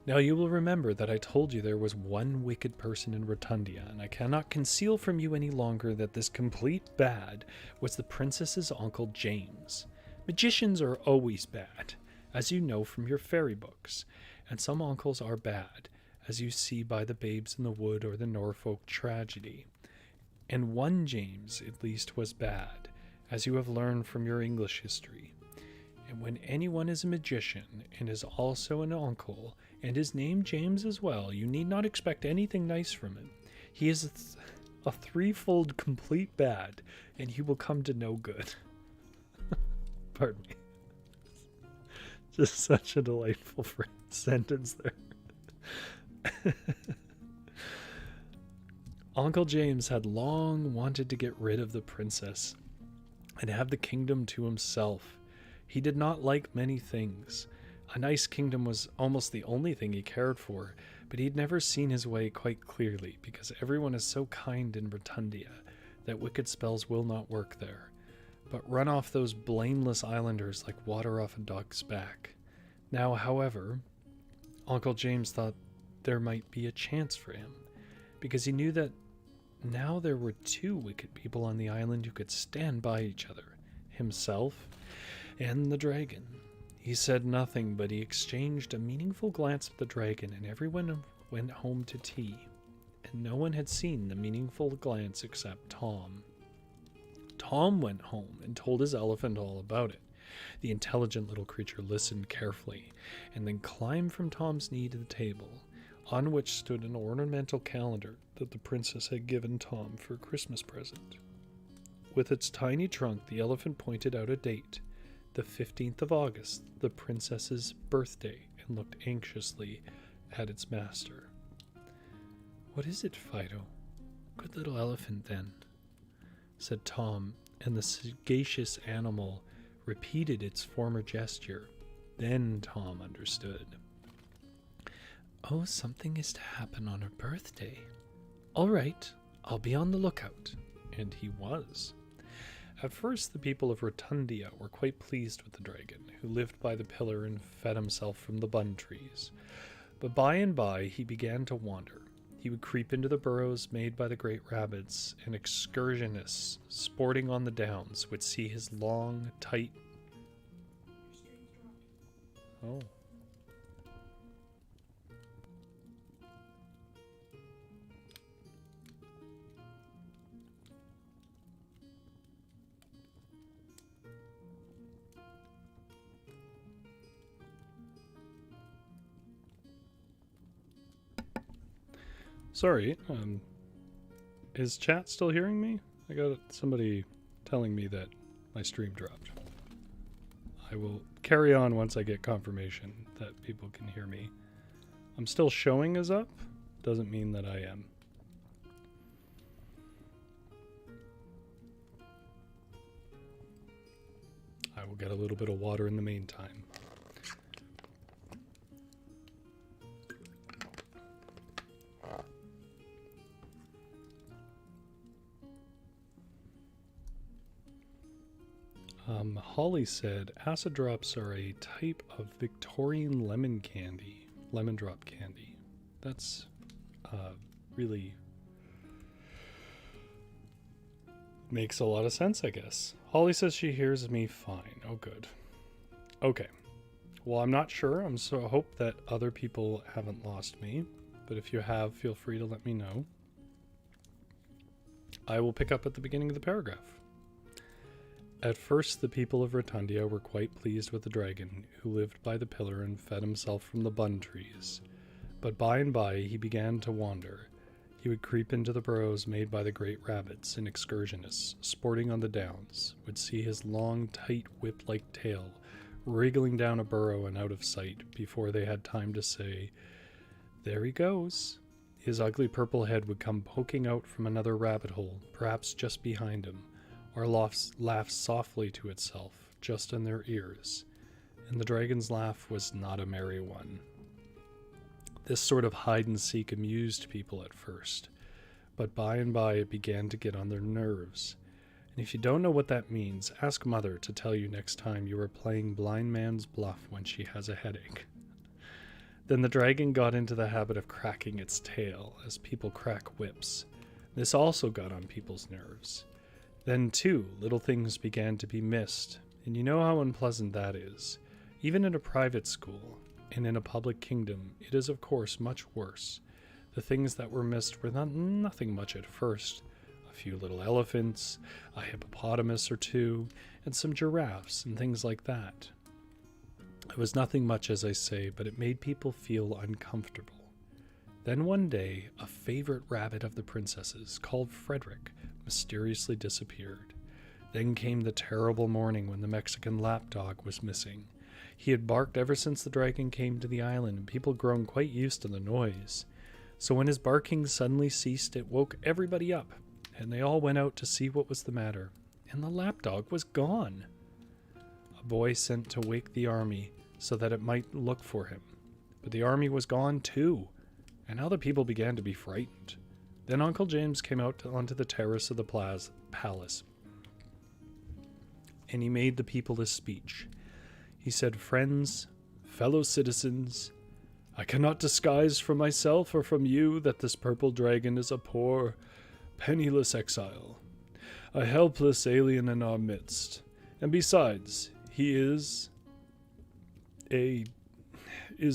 Now you will remember that I told you there was one wicked person in Rotundia, and I cannot conceal from you any longer that this complete bad was the princess's uncle James. Magicians are always bad, as you know from your fairy books, and some uncles are bad, as you see by the Babes in the Wood or the Norfolk tragedy. And one James, at least, was bad, as you have learned from your English history. And when anyone is a magician and is also an uncle, and is named James as well, you need not expect anything nice from him. He is a threefold complete bad, and he will come to no good. Pardon me. Just such a delightful sentence there. Uncle James had long wanted to get rid of the princess and have the kingdom to himself. He did not like many things. A nice kingdom was almost the only thing he cared for, but he'd never seen his way quite clearly, because everyone is so kind in Rotundia that wicked spells will not work there, but run off those blameless islanders like water off a duck's back. Now, however, Uncle James thought there might be a chance for him, because he knew that now there were two wicked people on the island who could stand by each other, himself and the dragon. He said nothing, but he exchanged a meaningful glance at the dragon, and everyone went home to tea, and no one had seen the meaningful glance except Tom. Tom went home and told his elephant all about it. The intelligent little creature listened carefully, and then climbed from Tom's knee to the table, on which stood an ornamental calendar that the princess had given Tom for a Christmas present. With its tiny trunk, the elephant pointed out a date, the 15th of August, the princess's birthday, and looked anxiously at its master. "What is it, Fido?" "Good little elephant, then," said Tom, and the sagacious animal repeated its former gesture. Then Tom understood. "Oh, something is to happen on her birthday. All right, I'll be on the lookout." And he was. At first, the people of Rotundia were quite pleased with the dragon, who lived by the pillar and fed himself from the bun trees. But by and by, he began to wander. He would creep into the burrows made by the great rabbits, and excursionists sporting on the downs would see his long, tight... Oh. Sorry, is chat still hearing me? I got somebody telling me that my stream dropped. I will carry on once I get confirmation that people can hear me. I'm still showing as up, doesn't mean that I am. I will get a little bit of water in the meantime. Holly said, acid drops are a type of Victorian lemon candy, lemon drop candy. That's really makes a lot of sense, I guess. Holly says she hears me fine. Oh, good. Okay. Well, I'm not sure. I hope that other people haven't lost me. But if you have, feel free to let me know. I will pick up at the beginning of the paragraph. At first, the people of Rotundia were quite pleased with the dragon, who lived by the pillar and fed himself from the bun trees. But by and by, he began to wander. He would creep into the burrows made by the great rabbits, and excursionists, sporting on the downs, would see his long, tight, whip-like tail wriggling down a burrow and out of sight before they had time to say, "There he goes." His ugly purple head would come poking out from another rabbit hole, perhaps just behind him, or laugh softly to itself, just in their ears. And the dragon's laugh was not a merry one. This sort of hide-and-seek amused people at first, but by and by it began to get on their nerves. And if you don't know what that means, ask Mother to tell you next time you are playing blind man's bluff when she has a headache. Then the dragon got into the habit of cracking its tail, as people crack whips. This also got on people's nerves. Then, too, little things began to be missed, and you know how unpleasant that is. Even in a private school, and in a public kingdom, it is of course much worse. The things that were missed were nothing much at first. A few little elephants, a hippopotamus or two, and some giraffes and things like that. It was nothing much, as I say, but it made people feel uncomfortable. Then one day, a favorite rabbit of the princess's, called Frederick, mysteriously disappeared. Then came the terrible morning when the Mexican lapdog was missing. He had barked ever since the dragon came to the island, and people grown quite used to the noise. So when his barking suddenly ceased, it woke everybody up, and they all went out to see what was the matter, and the lapdog was gone. A boy sent to wake the army so that it might look for him, but the army was gone too, and now the people began to be frightened. Then Uncle James came out onto the terrace of the palace, and he made the people this speech. He said, "Friends, fellow citizens, I cannot disguise from myself or from you that this purple dragon is a poor, penniless exile, a helpless alien in our midst, and besides, he is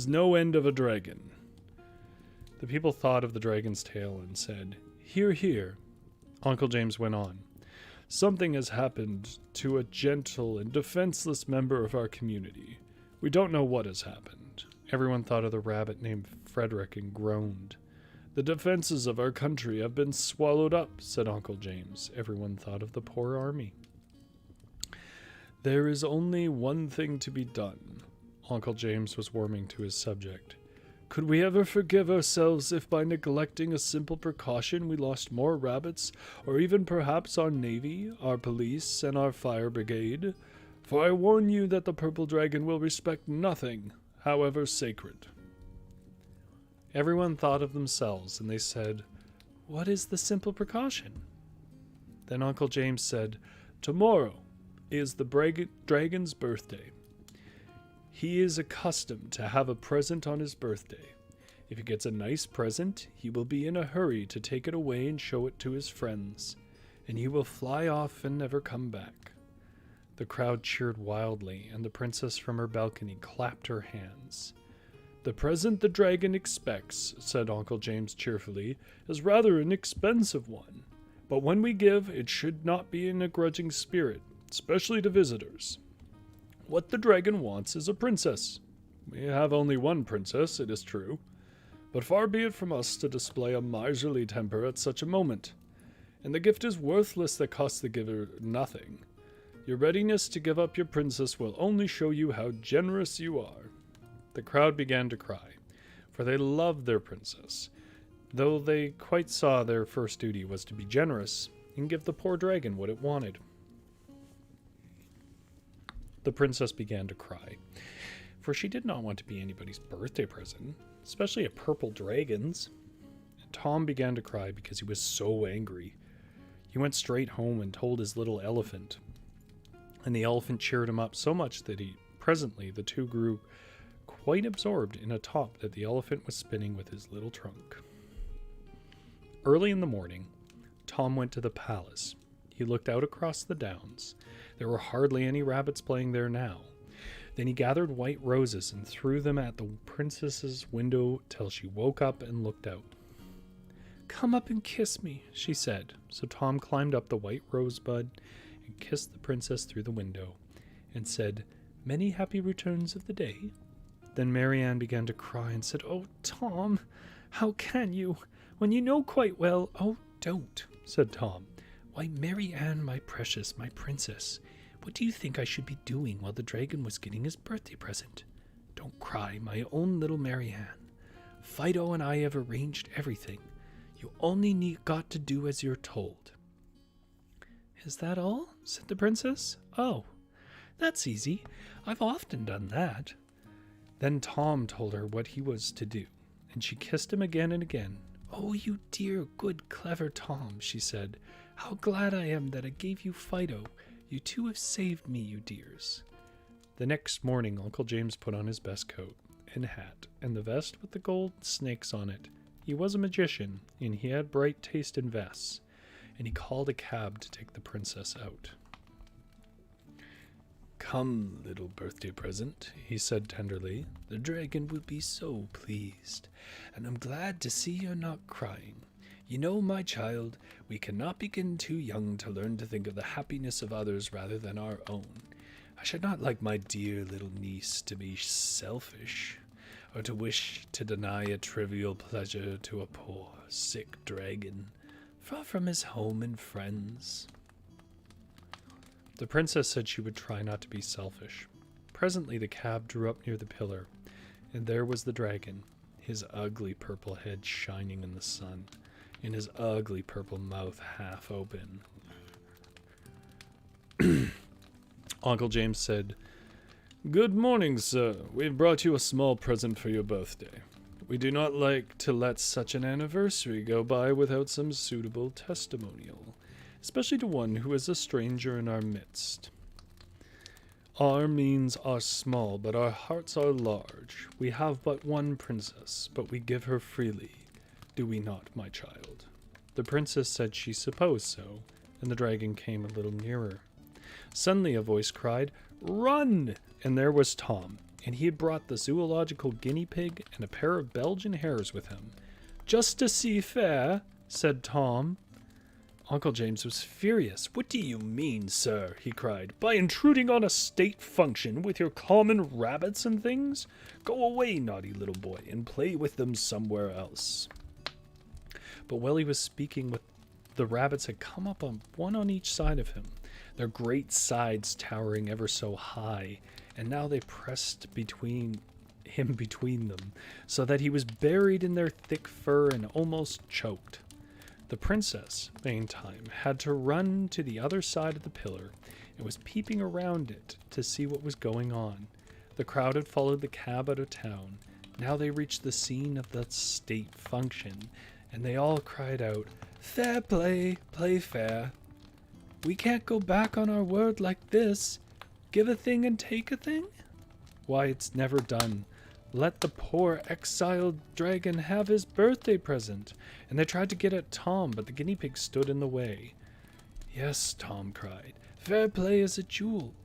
no end of a dragon." The people thought of the dragon's tail and said, "Hear, hear." Uncle James went on. "Something has happened to a gentle and defenseless member of our community. We don't know what has happened." Everyone thought of the rabbit named Frederick and groaned. "The defenses of our country have been swallowed up," said Uncle James. Everyone thought of the poor army. "There is only one thing to be done." Uncle James was warming to his subject. "Could we ever forgive ourselves if by neglecting a simple precaution we lost more rabbits, or even perhaps our navy, our police, and our fire brigade? For I warn you that the purple dragon will respect nothing, however sacred." Everyone thought of themselves, and they said, "What is the simple precaution?" Then Uncle James said, "Tomorrow is the dragon's birthday. He is accustomed to have a present on his birthday. If he gets a nice present, he will be in a hurry to take it away and show it to his friends, and he will fly off and never come back." The crowd cheered wildly, and the princess from her balcony clapped her hands. "The present the dragon expects," said Uncle James cheerfully, "is rather an expensive one. But when we give, it should not be in a grudging spirit, especially to visitors. What the dragon wants is a princess. We have only one princess, it is true, but far be it from us to display a miserly temper at such a moment. And the gift is worthless that costs the giver nothing. Your readiness to give up your princess will only show you how generous you are." The crowd began to cry, for they loved their princess, though they quite saw their first duty was to be generous and give the poor dragon what it wanted. The princess began to cry, for she did not want to be anybody's birthday present, especially a purple dragon's. And Tom began to cry because he was so angry. He went straight home and told his little elephant, and the elephant cheered him up so much that presently the two grew quite absorbed in a top that the elephant was spinning with his little trunk. Early in the morning, Tom went to the palace. He looked out across the downs. There were hardly any rabbits playing there now. Then he gathered white roses and threw them at the princess's window till she woke up and looked out. "Come up and kiss me," she said. So Tom climbed up the white rosebud and kissed the princess through the window and said, "Many happy returns of the day." Then Marianne began to cry and said, "Oh, Tom, how can you, when you know quite well—" "Oh, don't," said Tom. "Why, Marianne, my precious, my princess, what do you think I should be doing while the dragon was getting his birthday present? Don't cry, my own little Marianne. Fido and I have arranged everything. You only got to do as you're told." "Is that all?" said the princess. "Oh, that's easy. I've often done that." Then Tom told her what he was to do, and she kissed him again and again. "Oh, you dear, good, clever Tom," she said. How glad I am that I gave you Fido. You two have saved me, you dears. The next morning, Uncle James put on his best coat and hat and the vest with the gold snakes on it. He was a magician, and he had bright taste in vests, and he called a cab to take the princess out. Come, little birthday present, he said tenderly. The dragon will be so pleased, and I'm glad to see you're not crying. You know, my child, we cannot begin too young to learn to think of the happiness of others rather than our own. I should not like my dear little niece to be selfish, or to wish to deny a trivial pleasure to a poor, sick dragon, far from his home and friends. The princess said she would try not to be selfish. Presently the cab drew up near the pillar, and there was the dragon, his ugly purple head shining in the sun, and his ugly purple mouth half open. Uncle James said, "Good morning, sir. We've brought you a small present for your birthday. We do not like to let such an anniversary go by without some suitable testimonial, especially to one who is a stranger in our midst. Our means are small, but our hearts are large. We have but one princess, but we give her freely. Do we not, my child?" The princess said she supposed so, and the dragon came a little nearer. Suddenly a voice cried, "Run!" And there was Tom, and he had brought the zoological guinea pig and a pair of Belgian hares with him. "Just to see fair," said Tom. Uncle James was furious. "What do you mean, sir?" he cried. "By intruding on a state function with your common rabbits and things? Go away, naughty little boy, and play with them somewhere else." But while he was speaking, the rabbits had come up on one on each side of him, their great sides towering ever so high, and now they pressed between them, so that he was buried in their thick fur and almost choked. The princess, meantime, had to run to the other side of the pillar, and was peeping around it to see what was going on. The crowd had followed the cab out of town. Now they reached the scene of the state function, and they all cried out, "Fair play, play fair. We can't go back on our word like this. Give a thing and take a thing? Why, it's never done. Let the poor exiled dragon have his birthday present." And they tried to get at Tom, but the guinea pig stood in the way. "Yes," Tom cried, "fair play is a jewel,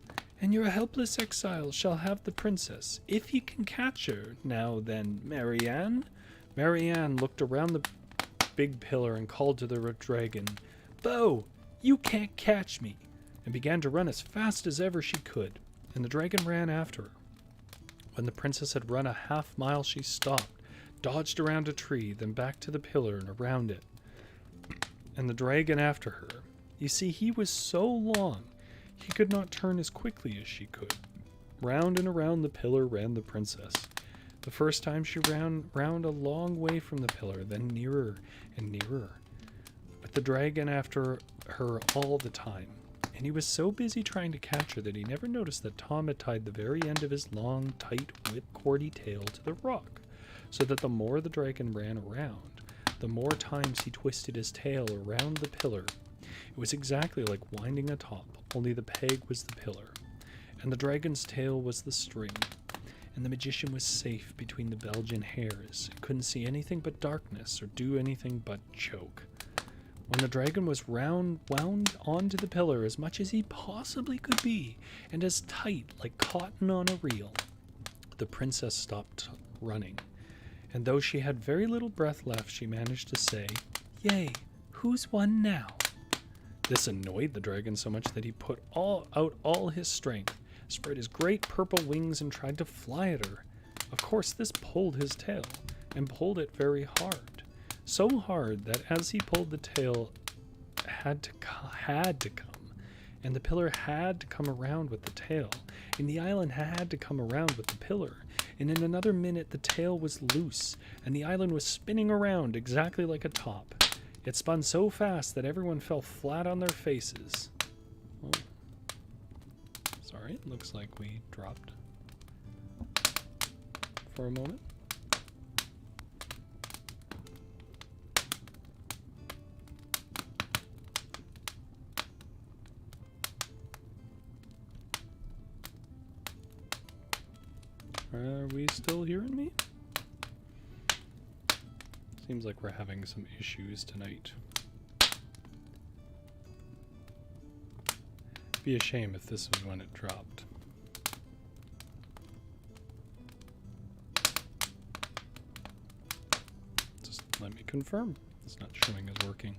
and your helpless exile shall have the princess, if he can catch her. Now then, Marianne." Marianne looked around the big pillar and called to the dragon, "Bo, you can't catch me," and began to run as fast as ever she could, and the dragon ran after her. When the princess had run a half-mile, she stopped, dodged around a tree, then back to the pillar and around it, and the dragon after her. You see, he was so long, he could not turn as quickly as she could. Round and around the pillar ran the princess. The first time she ran round a long way from the pillar, then nearer and nearer, with the dragon after her all the time. And he was so busy trying to catch her that he never noticed that Tom had tied the very end of his long, tight, whip-cordy tail to the rock, so that the more the dragon ran around, the more times he twisted his tail around the pillar. It was exactly like winding a top, only the peg was the pillar, and the dragon's tail was the string, and the magician was safe between the Belgian hares, and couldn't see anything but darkness or do anything but choke. When the dragon was wound onto the pillar as much as he possibly could be, and as tight like cotton on a reel, the princess stopped running, and though she had very little breath left, she managed to say, "Yay, who's won now?" This annoyed the dragon so much that he put out all his strength, spread his great purple wings, and tried to fly at her. Of course, this pulled his tail, and pulled it very hard. So hard that as he pulled, the tail had to come, and the pillar had to come around with the tail, and the island had to come around with the pillar, and in another minute the tail was loose, and the island was spinning around exactly like a top. It spun so fast that everyone fell flat on their faces. Oh. Sorry, it looks like we dropped for a moment. we still hearing me? Seems like we're having some issues tonight. Be a shame if this was when it dropped. Just let me confirm. It's not showing as working.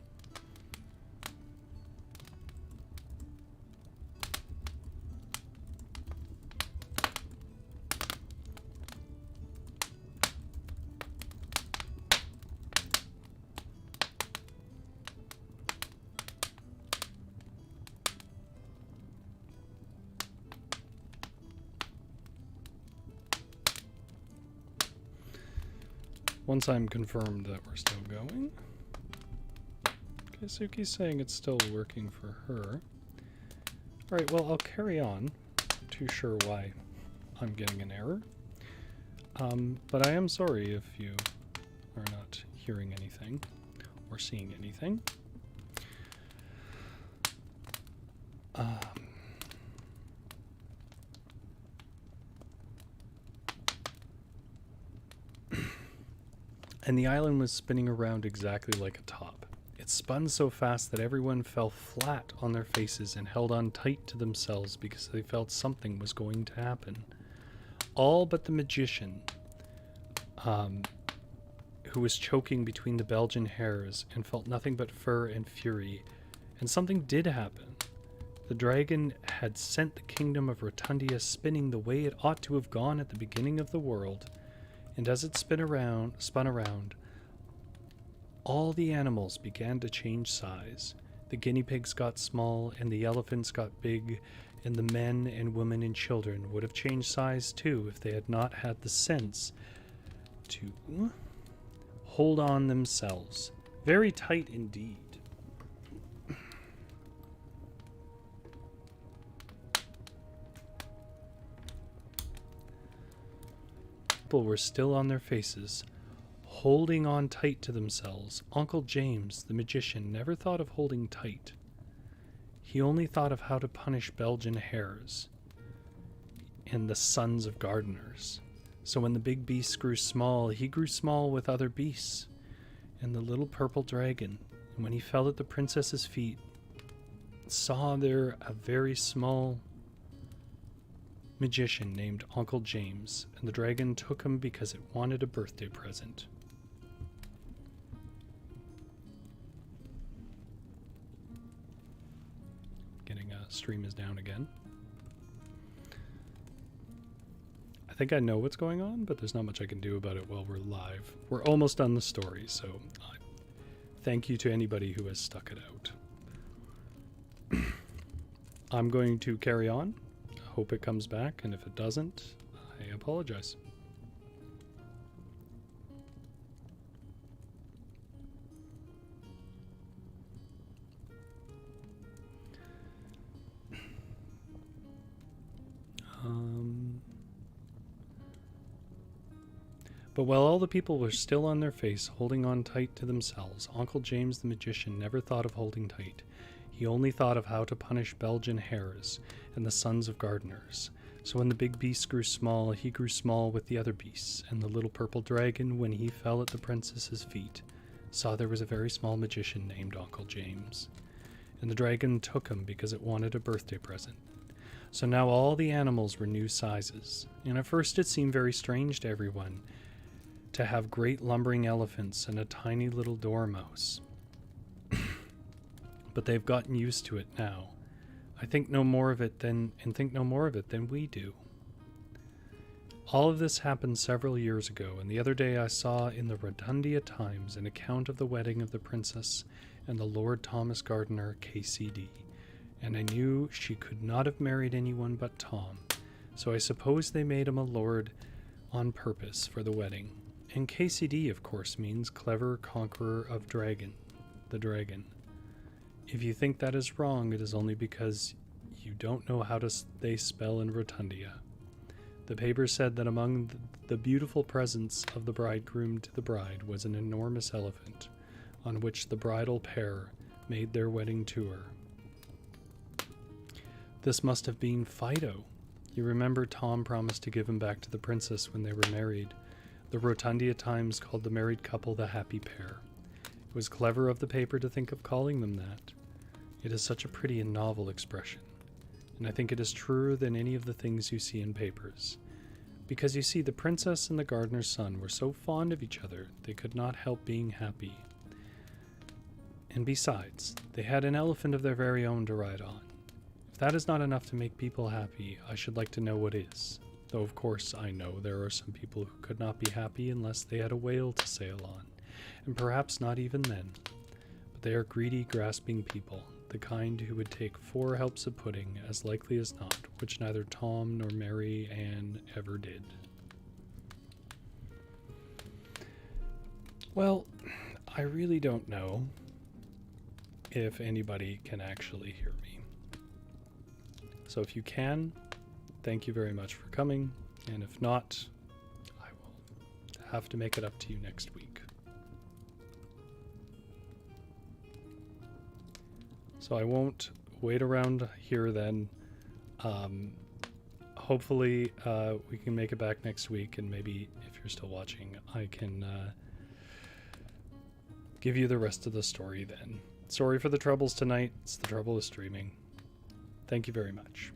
Once I'm confirmed that we're still going. Okay, Suki's saying it's still working for her. Alright, well, I'll carry on. Not too sure why I'm getting an error. But I am sorry if you are not hearing anything or seeing anything. And the island was spinning around exactly like a top. It spun so fast that everyone fell flat on their faces and held on tight to themselves because they felt something was going to happen. All but the magician, who was choking between the Belgian hares and felt nothing but fur and fury. And something did happen. The dragon had sent the kingdom of Rotundia spinning the way it ought to have gone at the beginning of the world. And as it spun around, all the animals began to change size. The guinea pigs got small, and the elephants got big, and the men and women and children would have changed size too if they had not had the sense to hold on themselves. Very tight indeed. People were still on their faces, holding on tight to themselves. Uncle James, the magician, never thought of holding tight. He only thought of how to punish Belgian hares and the sons of gardeners. So when the big beast grew small, he grew small with other beasts. And the little purple dragon, and when he fell at the princess's feet, saw there a very small magician named Uncle James, and the dragon took him because it wanted a birthday present. Stream is down again. I think I know what's going on, but there's not much I can do about it while we're live. We're almost done the story, so thank you to anybody who has stuck it out. I'm going to carry on. I hope it comes back, and if it doesn't, I apologize. But while all the people were still on their face, holding on tight to themselves, Uncle James the magician never thought of holding tight. He only thought of how to punish Belgian hares and the sons of gardeners. So when the big beast grew small, he grew small with the other beasts, and the little purple dragon, when he fell at the princess's feet, saw there was a very small magician named Uncle James. And the dragon took him because it wanted a birthday present. So now all the animals were new sizes, and at first it seemed very strange to everyone to have great lumbering elephants and a tiny little dormouse. But they've gotten used to it now. I think no more of it than we do. All of this happened several years ago, and the other day I saw in the Rotundia Times an account of the wedding of the princess and the Lord Thomas Gardiner, KCD, and I knew she could not have married anyone but Tom, so I suppose they made him a lord on purpose for the wedding. And KCD, of course, means Clever Conqueror of Dragon, the dragon. If you think that is wrong, it is only because you don't know how they spell in Rotundia. The paper said that among the beautiful presents of the bridegroom to the bride was an enormous elephant, on which the bridal pair made their wedding tour. This must have been Fido, You remember Tom promised to give him back to the princess when they were married. The Rotundia Times called the married couple the happy pair. It was clever of the paper to think of calling them that. It is such a pretty and novel expression, and I think it is truer than any of the things you see in papers. Because you see, the princess and the gardener's son were so fond of each other, they could not help being happy. And besides, they had an elephant of their very own to ride on. If that is not enough to make people happy, I should like to know what is. Though of course I know there are some people who could not be happy unless they had a whale to sail on, and perhaps not even then. But they are greedy, grasping people, the kind who would take 4 helps of pudding as likely as not, which neither Tom nor Mary Ann ever did. Well, I really don't know if anybody can actually hear me. So if you can, thank you very much for coming, and if not, I will have to make it up to you next week. So I won't wait around here then. Hopefully we can make it back next week, and maybe if you're still watching, I can give you the rest of the story then. Sorry for the troubles tonight. It's the trouble of streaming. Thank you very much.